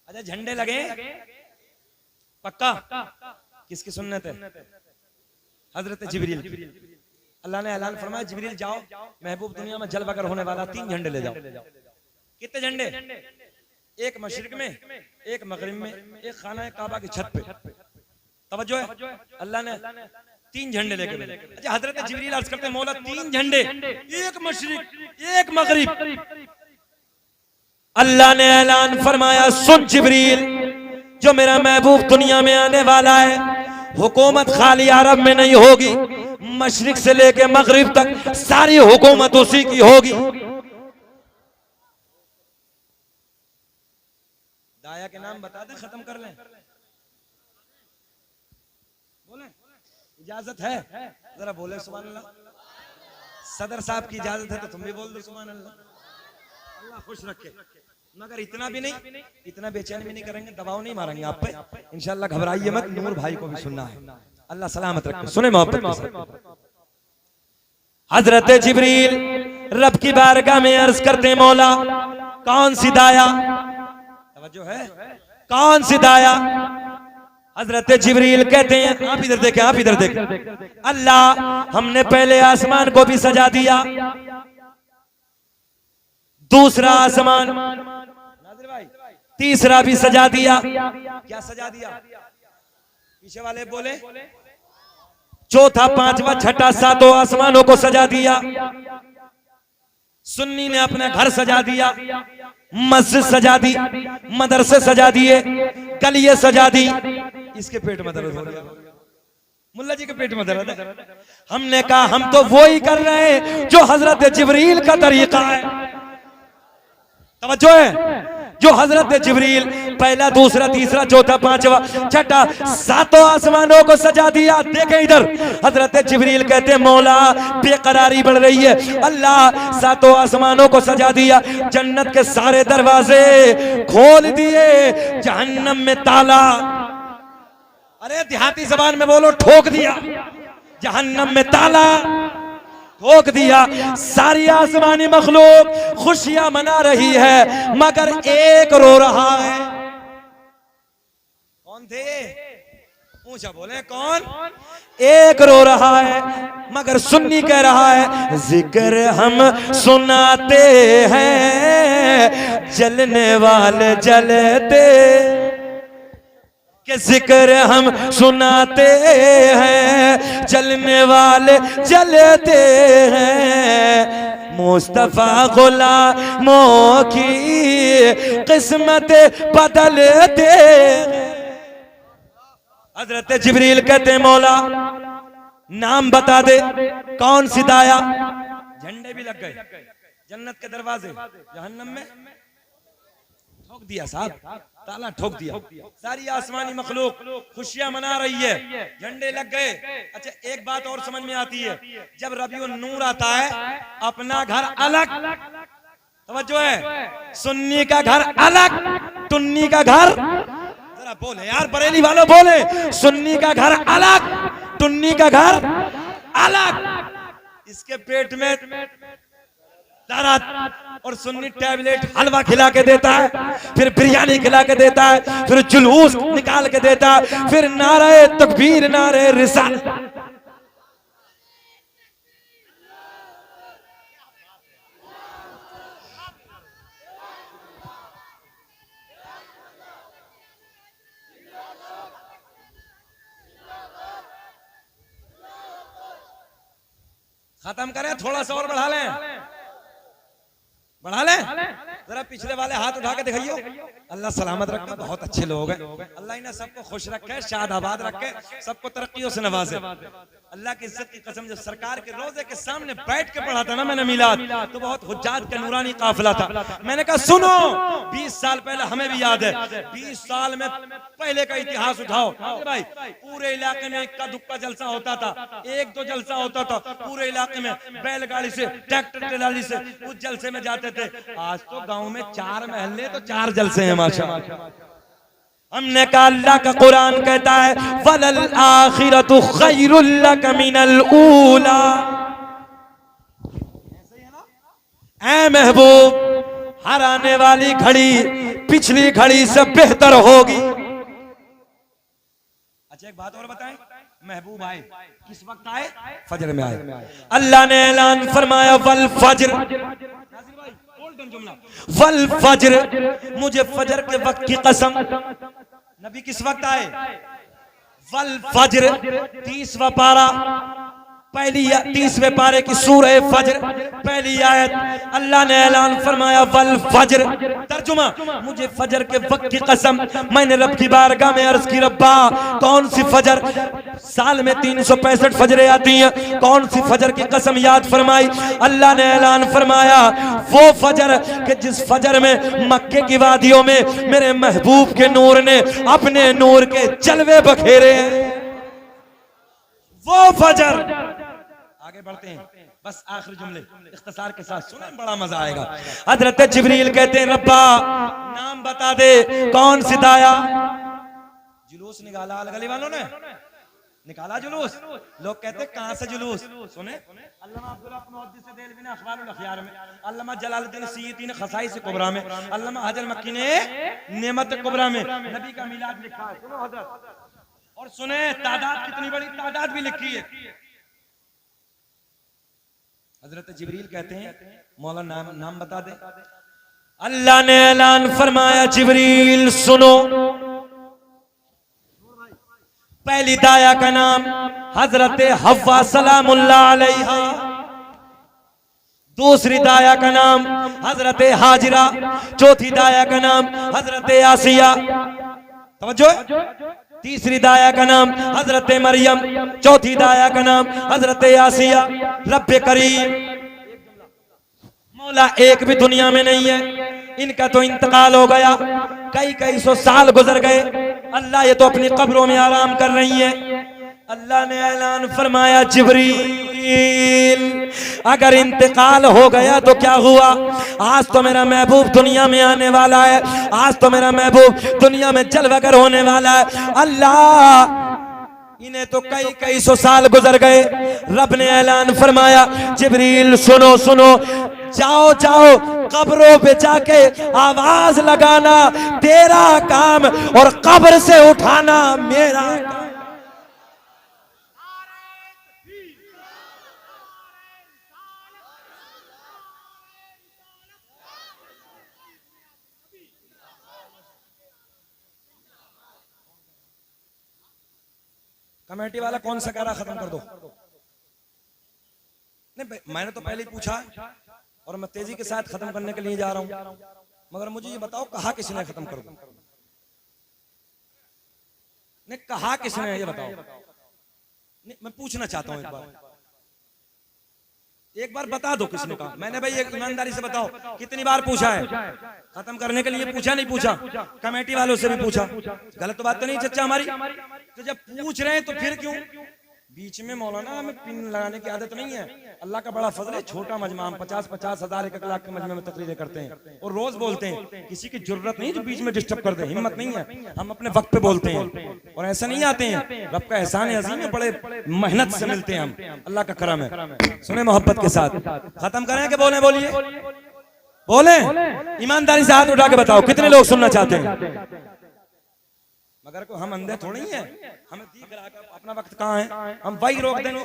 अच्छा झंडे लगे पक्का? किसकी सुन्नत है? हजरत जिब्रील। अल्लाह ने ऐलान फरमाया जिब्रील जाओ, महबूब दुनिया में जलवा कर होने वाला 3 झंडे ले जाओ। कितने झंडे? एक मशरिक में, एक मगरिब में, एक खाना काबा की छत पे। तवज्जो है? अल्लाह ने 3 झंडे लेके भेजे। अच्छा हजरत जिब्रील अर्ज करते मौला 3 झंडे, एक मशरिक एक मगरिब। अल्लाह ने ऐलान फरमाया सुन जिब्रील, जो मेरा महबूब दुनिया में आने वाला है, हुकूमत खाली अरब में नहीं होगी, मशरिक से लेके मगरिब तक सारी हुकूमत उसी की होगी। दाया के नाम बता दे, खत्म कर लें। बोले इजाजत है? जरा बोले सुभान अल्लाह। सदर साहब की इजाजत है तो तुम भी बोल दो सुभान अल्लाह। अल्लाह खुश रखे, मगर इतना भी नहीं, इतना बेचैन भी नहीं करेंगे, दबाव नहीं मारेंगे आप पे इंशाअल्लाह। घबराइए मत, नूर भाई को भी सुनना है। अल्लाह सलामत रखे, सुने मोहब्बत के साथ। हजरत जिब्रील रब की बारगाह में अर्ज करते मौला कौन सी दाया? तवज्जो है? कौन सी दाया? हजरत जिब्रील कहते हैं आप इधर देखें, आप इधर देखें। अल्लाह हमने पहले आसमान को भी सजा दिया, दूसरा आसमान, तीसरा भी सजा दिया। क्या सजा दिया? पीछे वाले बोले चौथा, पांचवा, छठा, सातों आसमानों को सजा दिया। सुन्नी ने अपना घर सजा दिया, मस्जिद सजा दी, मदरसे सजा दिए, गलिये सजा दी। इसके पेट में दर्द हो गया, मुल्ला जी के पेट में दर्द है। हमने कहा हम तो वो ही कर रहे हैं जो हजरत जिब्रील का तरीका है। तवज्जो है? जो हजरत जिब्रील पहला, दूसरा, तीसरा, चौथा, पांचवा, छठा, सातों आसमानों को सजा दिया। देखें इधर, हजरत जिब्रील कहते मौला बेकरारी बढ़ रही है, अल्लाह सातों आसमानों को सजा दिया, जन्नत के सारे दरवाजे खोल दिए, जहन्नम में ताला, अरे देहाती जबान में बोलो ठोक दिया, जहन्नम में ताला ठोक दिया। सारी आसमानी मखलूक खुशियां मना रही है, मगर एक रो रहा है। कौन थे? ऊंचा बोले कौन? एक रो रहा है, मगर सुन्नी कह रहा है जिक्र हम सुनाते हैं, जलने वाले जलते, कि जिक्र हम सुनाते हैं, जलने वाले जलते हैं, मुस्तफा गुलामों की किस्मत बदलते। हजरत जिब्रील कहते मौला नाम बता दे, कौन सी दाया? झंडे भी लग गए, जन्नत के दरवाजे जहन्नम में ठोक दिया साहब, ताला ठोक दिया। सारी आसमानी मखलूक खुशियां मना रही है, झंडे लग गए। अच्छा एक बात और समझ में आती है, जब रबीउन नूर आता है अपना घर अलग, तवज्जो है, सुन्नी का घर अलग, टुन्नी का घर, जरा बोले यार बरेली वालों बोले, सुन्नी का घर अलग, टुन्नी का घर अलग। इसके पेट में दर्द, और सुन्नी टैबलेट हलवा खिला के देता है, फिर बिरयानी खिला के देता है, फिर जुलूस निकाल के देता है, फिर नारे तकबीर, नारे रिसाल। खत्म करें, थोड़ा सा और बढ़ा लें, बढ़ा लें। जरा पिछले वाले हाथ उठा के दिखाइयो। अल्लाह सलामत रखे, बहुत अच्छे लोग हैं। अल्लाह इन्हें सबको खुश रखे, शाद आबाद रखे, सबको तरक्कियों से नवाजे। अल्लाह की इज्जत की कसम, जब सरकार के रोजे के सामने बैठ के पढ़ा था ना मैंने मिलाद, तो बहुत हुज्जात का नूरानी काफिला था। मैंने कहा सुनो, 20 साल पहले, हमें भी याद है, 20 साल में पहले का इतिहास उठाओ भाई। पूरे इलाके में इक्का दुक्का जलसा होता था, 1-2 जलसा होता था पूरे इलाके में, बैलगाड़ी से, ट्रैक्टर ट्राली से उस जलसे में जाते थे। आज तो गांव में 4 महल्ले तो 4 जलसे हैं माशाअल्लाह। हमने कहा अल्लाह का कुरान कहता है वलल आखिरतु खैरुल लक मिनल ऊला। ऐ महबूब, हर आने वाली घड़ी पिछली घड़ी से बेहतर होगी। अच्छा एक बात और बताएं, महबूब आए किस वक्त आए? फजर में आए। अल्लाह ने ऐलान फरमाया वल फजर, वल फजर, मुझे फजर के वक्त की कसम। नबी किस वक्त आए? वल फजर, 30वां पारा, पहली 30वें पारे की सूरह फजर, पहली आयत। अल्लाह ने ऐलान फरमाया वल फजर, तर्जुमा, मुझे फजर के वक्त की कसम। मैंने रब की बारगाह में अर्ज की, रब्बा कौन सी फजर? साल में 365 फजरें आती हैं, कौन सी फजर की कसम याद फरमाई? अल्लाह ने ऐलान फरमाया वो फजर कि जिस फजर में मक्के की वादियों में मेरे महबूब के नूर ने अपने नूर के जलवे बखेरे हैं, वो फजर। आगे बढ़ते हैं, बस आखिरी जुमले इख्तिसार के साथ सुने, बड़ा मजा आएगा। हजरत जिब्रील कहते हैं रब्बा नाम बता दे, कौन सी दाया? जुलूस निकाला अलगली वालों ने, निकाला जुलूस। लोग कहते हैं कहां से जुलूस? सुने, अल्लामा अब्दुल्लाह मुहद्दिस देलवी ने अखबारुल अखयार में, अल्लामा जलालुद्दीन सय्यदी ने खसाइस कुबरा में, अल्लामा हजर मक्की ने नेमत कुबरा में नबी का मिलाद लिखा है। सुनो हजरत, और सुने तादाद कितनी बड़ी तादाद भी लिखी है। हजरत जिब्रील कहते हैं मौला नाम बता दे। अल्लाह ने ऐलान फरमाया जिब्रील सुनो, पहली दाया का नाम हजरत हव्वा सलामुल्लाह अलैहा, दूसरी दाया का नाम हजरत हाजिरा, चौथी दाया का नाम हजरत आसिया, तवज्जो, तीसरी दाया का नाम हजरत मरियम, चौथी दाया का नाम हजरत आसिया। रब्बे करीम, मौला एक भी दुनिया में नहीं है, इनका तो इंतकाल हो गया, कई 100 साल गुजर गए। अल्लाह ये तो अपनी कब्रों में आराम कर रही है। अल्लाह ने ऐलान फरमाया जिब्रील अगर इंतकाल हो गया तो क्या हुआ? आज तो मेरा महबूब दुनिया में आने वाला है, आज तो मेरा महबूब दुनिया में जलवागर होने वाला है। अल्लाह इन्हें तो कई 100 साल गुजर गए। रब ने ऐलान फरमाया जिब्रील सुनो सुनो, जाओ जाओ कब्रों पे जाके आवाज लगाना तेरा काम और कब्र से उठाना मेरा काम। कमेटी वाला कौन सा कह रहा खत्म कर दो? नहीं, मैंने तो पहले ही पूछा और मैं तेजी के साथ खत्म करने के लिए जा रहा हूं, मगर मुझे ये बताओ कहा किसने खत्म कर दो? नहीं, कहा किसने, ये बताओ। नहीं, मैं पूछना चाहता हूं एक बार बता दो किसने कहा। मैंने भाई एक ईमानदारी से बताओ कितनी बार पूछा है खत्म करने के लिए? पूछा नहीं पूछा? कमेटी वालों से भी पूछा। गलत तो बात तो नहीं चच्चा हमारी? तो जब पूछ रहे हैं तो फिर क्यों बीच में? मौलाना हमें पिन लगाने की आदत नहीं है। अल्लाह का बड़ा फजल है, छोटा मजमा, 50-50 हजार 1 लाख के मजमे में तकरीरें करते हैं और रोज बोलते हैं। किसी की जरूरत नहीं जो बीच में डिस्टर्ब कर दे, हिम्मत नहीं है। हम अपने वक्त पे बोलते हैं और ऐसा नहीं आते हैं। रब का एहसान है अजीम है, बड़े मेहनत से मिलते हैं हम, अल्लाह का करम है। सुने मोहब्बत के साथ, खत्म करें कि बोले? बोलिए, बोले। ईमानदारी से हाथ उठा के बताओ कितने लोग सुनना चाहते हैं? मगर को हम अंधे थोड़ी हैं, हमें दिख रहा है अपना वक्त कहाँ है, हम वही रोक देंगे।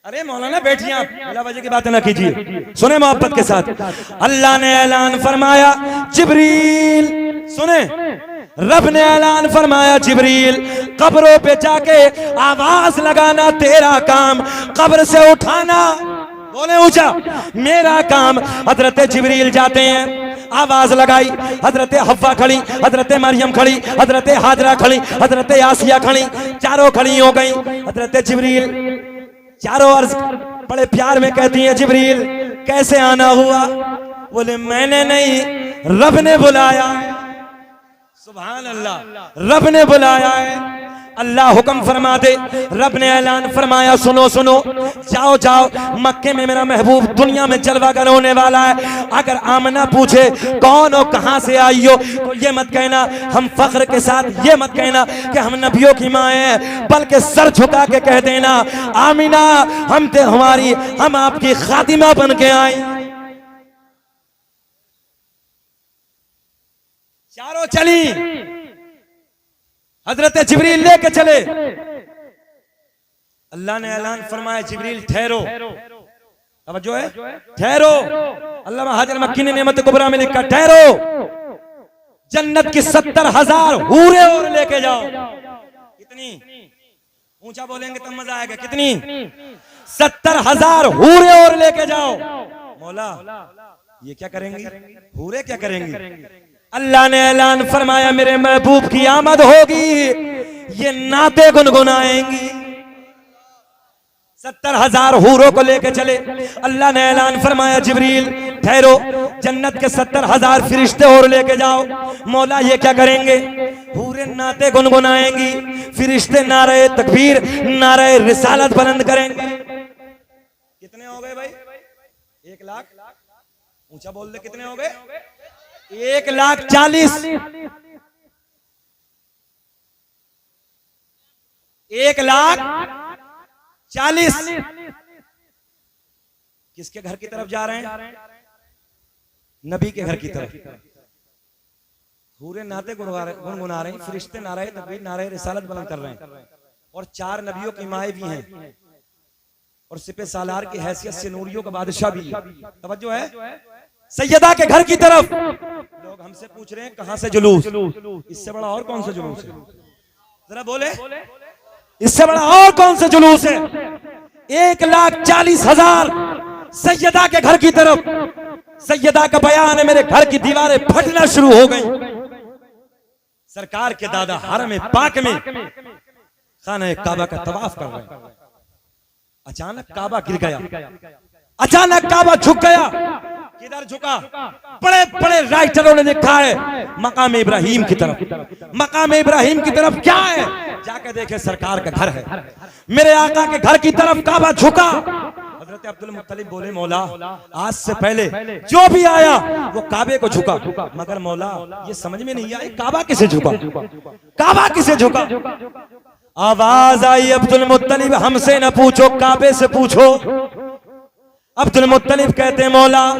अरे मौलाना बैठिए आप, बिला वजह की बातें ना कीजिए। सुने मोहब्बत के साथ, अल्लाह ने ऐलान फरमाया जिब्रील, सुने रब ने ऐलान फरमाया जिब्रील कब्रों पे जाके आवाज लगाना तेरा काम, कब्र से उठाना बोले ऊंचा, मेरा काम। हजरत जिब्रील जाते हैं, आवाज लगाई, हजरत हव्वा खड़ी, हजरत मरियम खड़ी, हजरत हाजरा खड़ी, हजरत आसिया खड़ी, चारों खड़ी हो गई। हजरत जिब्रील चारों अर्ज बड़े प्यार में कहती हैं, जिब्रील कैसे आना हुआ? बोले मैंने नहीं, रब ने बुलाया। सुभान अल्लाह, रब ने बुलाया है। अल्लाह हुक्म फरमा दे, रब ने ऐलान फरमाया, सुनो सुनो, जाओ जाओ, मक्के में मेरा महबूब दुनिया में जलवागर होने वाला है। अगर आमना पूछे कौन हो, कहां से आई हो, तो ये मत कहना, हम फख्र के साथ ये मत कहना कि हम नबियों की माँ हैं, बल्कि सर झुका के कह देना, आमिना हम थे हमारी, हम आपकी खातिमा बन के आए। चारों चली, हजरत जिब्रील लेके चले। अल्लाह ने ऐलान फरमाया, जिब्रील ठहरो। अब जो है ठहरो, अल्लाह हाजिर मक्की ने नेमत कुबरा में लिखा, ठहरो, जन्नत की 70,000 हूरे और लेके जाओ। कितनी ऊंचा बोलेंगे तब मजा आएगा। कितनी? 70,000 हूरे और लेके जाओ। मौला ये क्या करेंगी? हूरे क्या करेंगी? अल्लाह ने ऐलान फरमाया, मेरे महबूब की आमद होगी, ये नाते गुनगुनाएंगी। 70,000 हूरों को लेकर चले। अल्लाह ने ऐलान फरमाया, जिब्रील ठहरो, जन्नत के 70,000 फरिश्ते और लेके जाओ। मौला ये क्या करेंगे? हूरे नाते गुनगुनाएंगी, फरिश्ते नारे तकबीर, नारे रिसालत बुलंद करेंगे। कितने हो गए भाई? 1 लाख। ऊंचा बोल दे, कितने हो गए? 1,40,000। 1,40,000 किसके घर की तरफ जा रहे हैं? नबी के घर की तरफ। हूरे नाते गुनगुना रहे हैं, फरिश्ते नारे तकबीर, नारे रिसालत बुलंद कर रहे हैं। और 4 नबियों की माएँ भी हैं, और सिपे सालार की हैसियत से नूरियों का बादशाह भी। तवज्जो है सैयदा के घर की तरफ। लोग हमसे पूछ रहे हैं कहां से जुलूस? इससे बड़ा और कौन सा जुलूस है? जरा बोले, इससे बड़ा और कौन सा जुलूस है? 1,40,000 सैयदा के घर की तरफ। सैयदा का बयान है, मेरे घर की दीवारें फटना शुरू हो गई। सरकार के दादा हरम पाक में खाना काबा का तवाफ कर रहे हैं। अचानक काबा गिर गया, अचानक काबा झुक गया। किधर झुका? बड़े बड़े राइटरों ने लिखा है मकाम इब्राहिम की तरफ। मकाम इब्राहिम की तरफ क्या है? जाकर देखे, सरकार का घर है। मेरे आका के घर की तरफ काबा झुका। हजरत अब्दुल मुत्तलिब बोले, मौला आज से पहले जो भी आया वो काबे को झुका, मगर मौला ये समझ में नहीं आया काबा किसे झुका? काबा किसे झुका? आवाज आई, अब्दुल मुत्तलिब हमसे न पूछो, काबे से पूछो। अब्दुल मुत्तलिब कहते हैं, मौला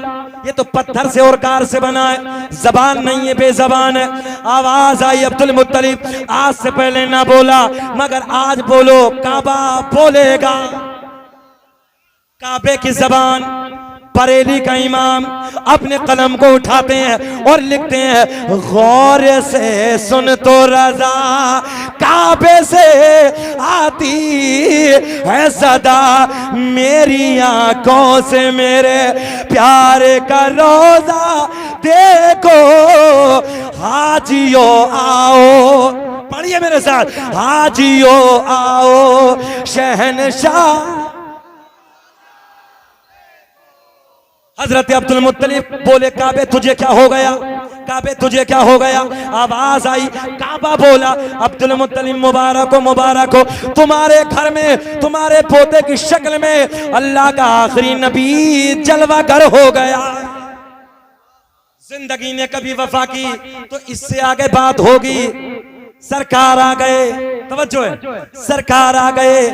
ये तो पत्थर से और कार से बना है, जबान नहीं है, बेजबान है। आवाज आई, अब्दुल मुत्तलिब आज से पहले ना बोला, मगर आज बोलो, काबा बोलेगा। काबे की जबान। बरेली का इमाम अपने कलम को उठाते हैं और लिखते हैं, गौर से सुन तो रजा, काबे से आती है सदा, मेरी आंखों से मेरे प्यारे का रोजा देखो, हाजियो आओ। पढ़िए मेरे साथ, हाजियो आओ शहनशाह। हजरत अब्दुल मुत्तलिब बोले, काबे तुझे क्या हो गया? काबे तुझे क्या हो गया? आवाज आई, काबा बोला, अब्दुल मुत्तलिब मुबारक हो, मुबारक हो, तुम्हारे घर में तुम्हारे पोते की शक्ल में अल्लाह का आखिरी नबी जलवागर हो गया। जिंदगी ने कभी वफा की तो इससे आगे बात होगी। सरकार आ गए, तवज्जो है, सरकार आ गए,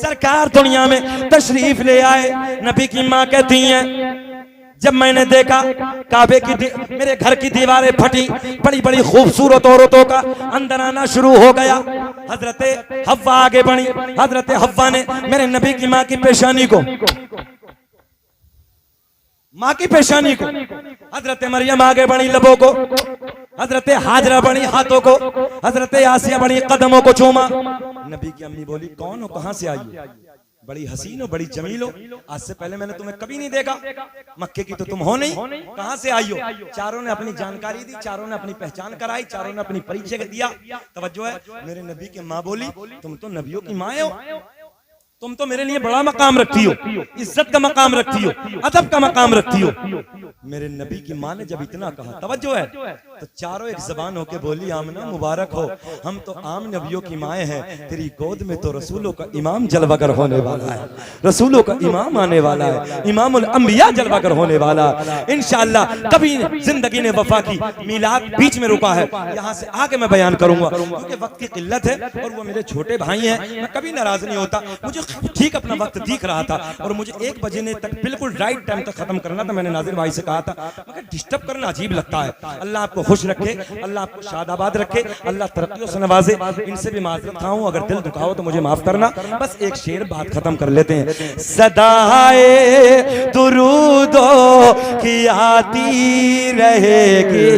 सरकार दुनिया में तशरीफ ले आए। नबी की माँ कहती हैं, जब मैंने देखा काबे की मेरे घर की दीवारें फटी, बड़ी बड़ी खूबसूरत औरतों का अंदर आना शुरू हो गया। हजरत हव्वा आगे बढ़ी। हजरत हव्वा ने मेरे नबी की माँ की पेशानी को, माँ की पेशानी को, हजरत मरियम आगे बढ़ी लबों को, हजरत हाजरा बढ़ी हाथों को, हजरत आसिया बढ़ी कदमों को चूमा। नबी की अम्मी बोली, कौन हो, कहां से आई? बड़ी हसीन हो, बड़ी जमील हो, आज से पहले मैंने तुम्हें कभी नहीं देखा, मक्के की तो तुम हो नहीं, कहां से आई हो? चारों ने अपनी जानकारी दी, चारों ने अपनी पहचान कराई, चारों ने अपनी परिचय दिया। तवज्जो है, मेरे नबी की माँ बोली तुम तो नबियों की माँ हो, तुम तो मेरे लिए बड़ा मकाम रखती हो, इज्जत का मकाम रखती हो, अदब का मकाम रखती हो। मेरे नबी की माँ ने जब इतना कहा, तवज्जो है, तो चारों एक जबान होके बोली आमना मुबारक हो, हम तो आम नबियों की माएँ हैं, तेरी गोद में तो रसूलों का इमाम जलवागर होने वाला है, रसूलों का इमाम आने वाला है, इमामुल अंबिया जलवागर होने वाला है। इंशाअल्लाह कभी जिंदगी ने वफा की, मिलाद बीच में रुका है, यहाँ से आगे मैं बयान करूंगा क्योंकि वक्त की किल्लत है और वो मेरे छोटे भाई हैं, मैं कभी नाराज नहीं होता। मुझे ठीक अपना वक्त दिख रहा था और मुझे 1 बजे ने तक बिल्कुल राइट टाइम तक खत्म करना था। मैंने नाजिर भाई से कहा था मगर डिस्टर्ब करना अजीब लगता है। अल्लाह आपको खुश रखे, अल्लाह आपको शादाबाद रखे, अल्लाह तरक्कियों से नवाजे। इनसे भी माजरत खाऊं, अगर दिल दुखाओ तो मुझे माफ करना। बस एक शेर बात खत्म कर लेते हैं। सदाए दुरूदो की आती रहेगी,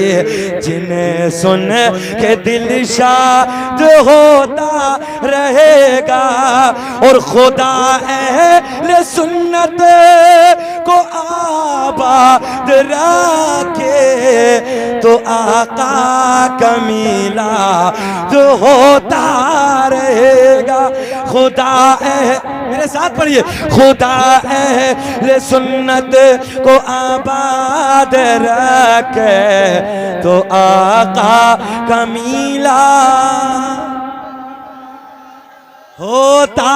जिन्हें सुन के दिल शाद होता रहेगा, और खुदा अहले सुन्नत को आबाद रखे तो आका कमीला जो होता रहेगा। खुदा मेरे साथ पढ़िए, खुदा अहले सुन्नत को आबाद रखे तो आका कमीला होता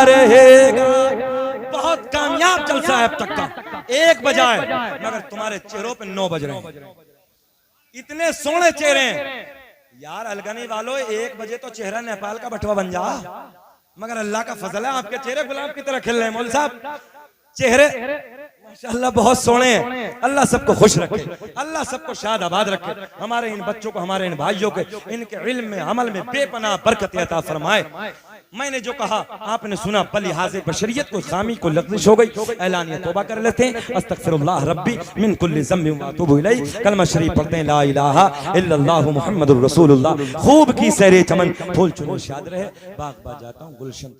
रहेगा। बहुत कामयाब जलसा है अब तक का, 1 बजा है मगर तुम्हारे चेहरों पे 9 बज रहे हैं। इतने सोने चेहरे हैं यार, अलगनी वालों 1 बजे तो चेहरा नेपाल का बटवा बन जा, मगर अल्लाह का फजल है आपके चेहरे गुलाब की तरह खिल रहे हैं। मौलवी साहब चेहरे माशाअल्लाह बहुत सोने हैं। अल्लाह सबको खुश रखे, अल्लाह सबको शाद आबाद रखे, हमारे इन बच्चों को, हमारे इन भाइयों के, इनके इल्म में, अमल में बेपनाह बरकत अता फरमाए। मैंने जो कहा आपने सुना, बलिहाज़े बशरियत को खामी को लग़्ज़िश हो गई, ऐलानिया तौबा कर लेते हैं। अस्तग़फ़िरुल्लाह रब्बी मिन कुल्लि ज़म्बिन व अतूबु इलैह। कलमा शरीफ पढ़ते हैं, ला इलाहा इल्लल्लाहु मुहम्मदुर रसूलुल्लाह। खूब की सैरे चमन, फूल चुन शाद रहे, बाग बा जाता हूँ गुलशन।